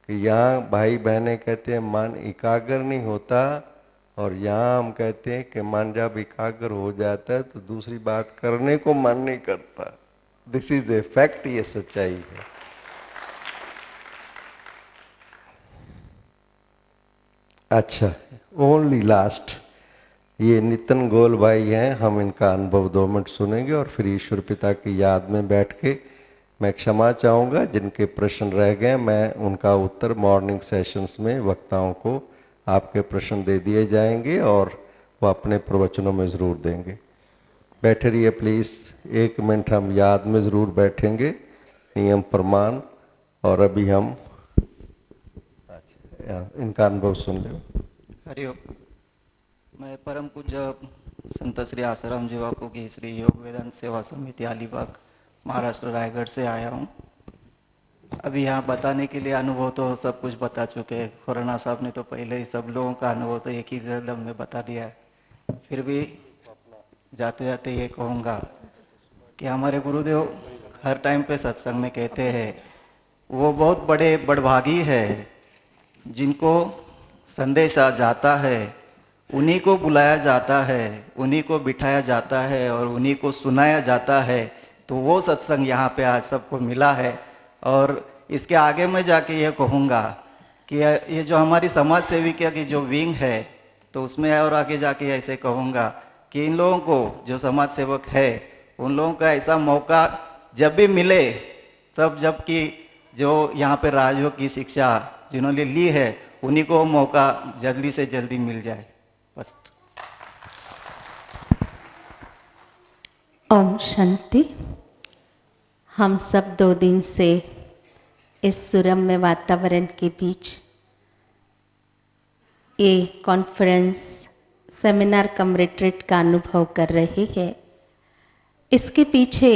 कि यहाँ भाई बहनें कहते हैं मन एकाग्र नहीं होता, और यहाँ हम कहते हैं कि मन जब एकाग्र हो जाता है तो दूसरी बात करने को मन नहीं करता। दिस इज ए फैक्ट, ये सच्चाई है। अच्छा, ओनली लास्ट, ये नितिन गोल भाई हैं, हम इनका अनुभव 2 मिनट सुनेंगे और फिर ईश्वर पिता की याद में बैठ के मैं क्षमा चाहूँगा। जिनके प्रश्न रह गए मैं उनका उत्तर मॉर्निंग सेशंस में वक्ताओं को आपके प्रश्न दे दिए जाएंगे और वो अपने प्रवचनों में ज़रूर देंगे। बैठे रहिए प्लीज़, 1 मिनट हम याद में ज़रूर बैठेंगे, नियम प्रमाण। और अभी हम इनका अनुभव सुन लो। हरिओम। मैं परम पूज्य संत श्री आसाराम जी बापू की श्री योग वेदांत सेवा समिति अलीबाग महाराष्ट्र रायगढ़ से आया हूँ। अभी यहाँ बताने के लिए अनुभव तो सब कुछ बता चुके हैं। खुराना साहब ने तो पहले ही सब लोगों का अनुभव तो एक ही दम में बता दिया है। फिर भी जाते जाते ये कहूँगा कि हमारे गुरुदेव हर टाइम पे सत्संग में कहते हैं, वो बहुत बड़े बड़भागी है जिनको संदेश आ जाता है, उन्हीं को बुलाया जाता है, उन्हीं को बिठाया जाता है और उन्हीं को सुनाया जाता है। तो वो सत्संग यहाँ पे आज सबको मिला है। और इसके आगे मैं जाके ये कहूँगा कि ये जो हमारी समाज सेविका की जो विंग है, तो उसमें और आगे जाके ऐसे कहूँगा कि इन लोगों को जो समाज सेवक है, उन लोगों का ऐसा मौका जब भी मिले तब, जबकि जो यहाँ पे राजयोग की शिक्षा जिन्होंने ली है उन्हीं को मौका जल्दी से जल्दी मिल जाए। बस। ओम शांति। हम सब 2 दिन से इस सुरम्य वातावरण के बीच ये कॉन्फ्रेंस सेमिनार कम रिट्रीट का अनुभव कर रहे हैं। इसके पीछे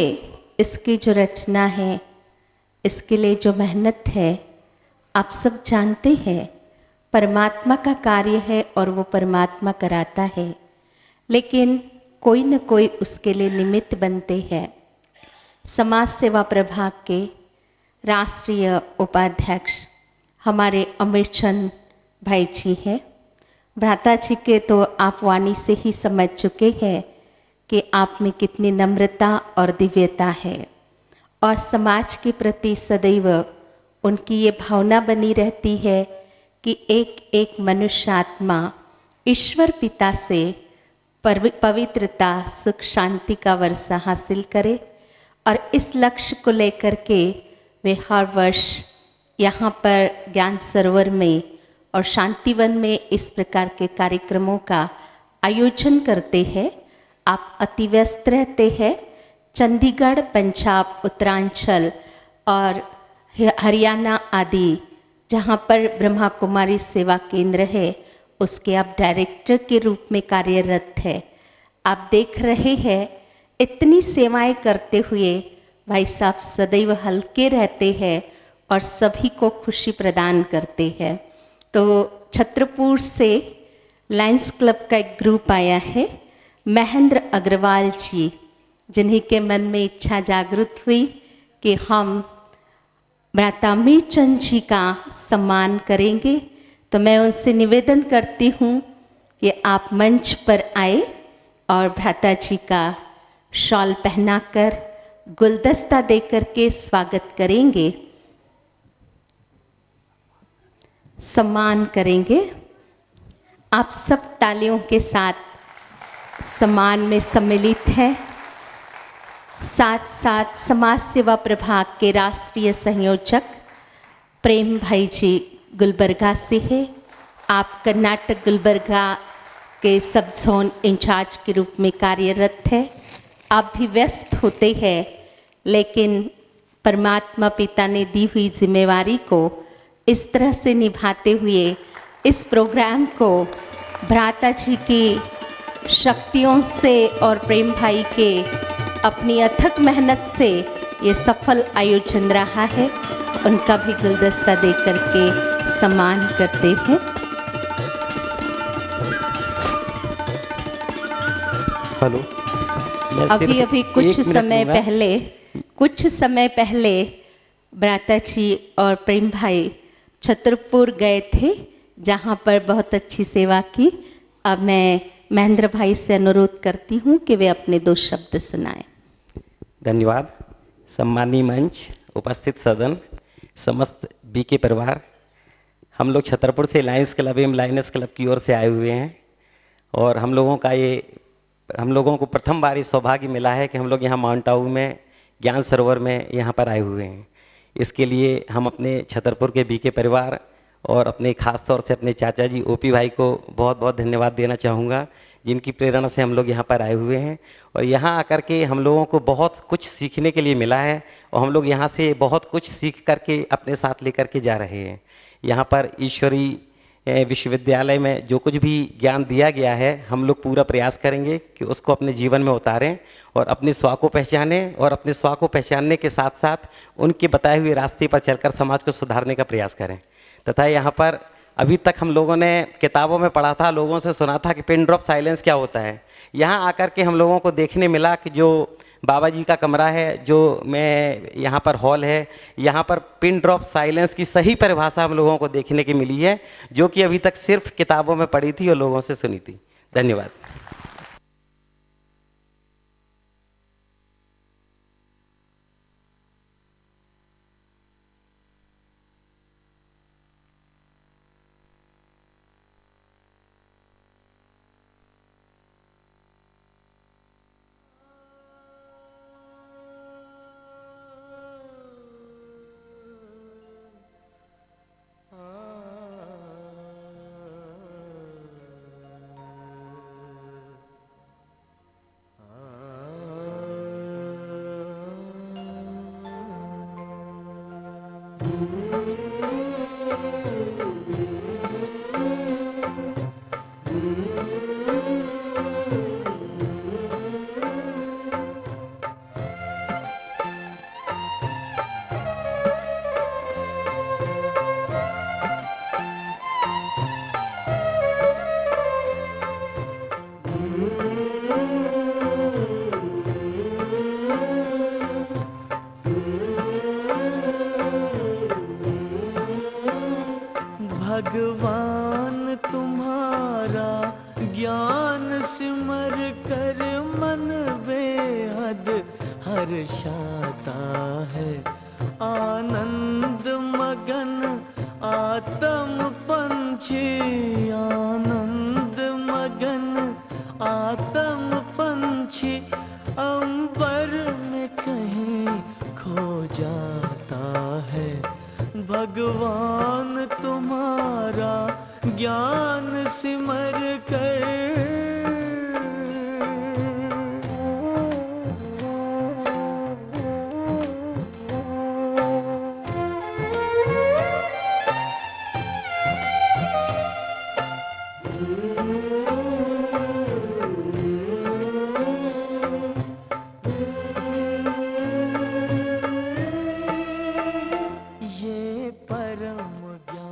इसकी जो रचना है, इसके लिए जो मेहनत है, आप सब जानते हैं। परमात्मा का कार्य है और वो परमात्मा कराता है, लेकिन कोई न कोई उसके लिए निमित्त बनते हैं। समाज सेवा प्रभाग के राष्ट्रीय उपाध्यक्ष हमारे अमीरचंद भाई जी हैं। भ्राता जी के तो आप वाणी से ही समझ चुके हैं कि आप में कितनी नम्रता और दिव्यता है, और समाज के प्रति सदैव उनकी ये भावना बनी रहती है कि एक एक मनुष्य आत्मा ईश्वर पिता से पवित्रता, सुख, शांति का वर्षा हासिल करे। और इस लक्ष्य को लेकर के वे हर वर्ष यहाँ पर ज्ञान सरोवर में और शांतिवन में इस प्रकार के कार्यक्रमों का आयोजन करते हैं। आप अति व्यस्त रहते हैं। चंडीगढ़, पंजाब, उत्तरांचल और हरियाणा आदि जहाँ पर ब्रह्मा कुमारी सेवा केंद्र है, उसके आप डायरेक्टर के रूप में कार्यरत है। आप देख रहे हैं, इतनी सेवाएं करते हुए भाई साहब सदैव हल्के रहते हैं और सभी को खुशी प्रदान करते हैं। तो छत्रपुर से लायंस क्लब का एक ग्रुप आया है, महेंद्र अग्रवाल जी, जिन्हीं के मन में इच्छा जागृत हुई कि हम भ्राता मीरचंद जी का सम्मान करेंगे। तो मैं उनसे निवेदन करती हूँ कि आप मंच पर आए और भ्राता जी का शॉल पहनाकर, गुलदस्ता देकर के स्वागत करेंगे, सम्मान करेंगे। आप सब तालियों के साथ सम्मान में सम्मिलित हैं। साथ साथ समाज सेवा प्रभाग के राष्ट्रीय संयोजक प्रेम भाई जी गुलबर्गा से है। आप कर्नाटक गुलबर्गा के सब जोन इंचार्ज के रूप में कार्यरत है। आप भी व्यस्त होते हैं, लेकिन परमात्मा पिता ने दी हुई जिम्मेवारी को इस तरह से निभाते हुए इस प्रोग्राम को भ्राता जी की शक्तियों से और प्रेम भाई के अपनी अथक मेहनत से ये सफल आयोजन रहा है। उनका भी गुलदस्ता दे करके सम्मान करते हैं। हेलो, अभी कुछ समय पहले भ्राता जी और प्रेम भाई छतरपुर गए थे, जहाँ पर बहुत अच्छी सेवा की। अब मैं महेंद्र भाई से अनुरोध करती हूँ कि वे अपने 2 शब्द सुनाएं। धन्यवाद। सम्मानीय मंच, उपस्थित सदन, समस्त बीके परिवार, हम लोग छतरपुर से लायंस क्लब एवं लायंस क्लब की ओर से आए हुए हैं, और हम लोगों को प्रथम बार ये सौभाग्य मिला है कि हम लोग यहाँ माउंट आबू में ज्ञान सरोवर में यहाँ पर आए हुए हैं। इसके लिए हम अपने छतरपुर के बीके परिवार और अपने खास तौर से अपने चाचा जी ओपी भाई को बहुत बहुत धन्यवाद देना चाहूँगा, जिनकी प्रेरणा से हम लोग यहाँ पर आए हुए हैं। और यहाँ आकर के हम लोगों को बहुत कुछ सीखने के लिए मिला है, और हम लोग यहाँ से बहुत कुछ सीख करके अपने साथ लेकर के जा रहे हैं। यहाँ पर ईश्वरी विश्वविद्यालय में जो कुछ भी ज्ञान दिया गया है, हम लोग पूरा प्रयास करेंगे कि उसको अपने जीवन में उतारें और अपने स्व को पहचानें, और अपने स्व को पहचानने के साथ साथ उनके बताए हुए रास्ते पर चलकर समाज को सुधारने का प्रयास करें। तथा यहाँ पर अभी तक हम लोगों ने किताबों में पढ़ा था, लोगों से सुना था कि पिन ड्रॉप साइलेंस क्या होता है। यहाँ आकर के हम लोगों को देखने मिला कि जो बाबा जी का कमरा है, जो मैं यहाँ पर हॉल है, यहाँ पर पिन ड्रॉप साइलेंस की सही परिभाषा हम लोगों को देखने की मिली है, जो कि अभी तक सिर्फ किताबों में पढ़ी थी और लोगों से सुनी थी। धन्यवाद। वर्षाता है। आनंद मगन आत्म पंछी, आनंद मगन आत्म पंछी अंबर में कहीं खो जाता है। भगवान तुम्हारा ज्ञान सिमर कर ये परम ज्ञान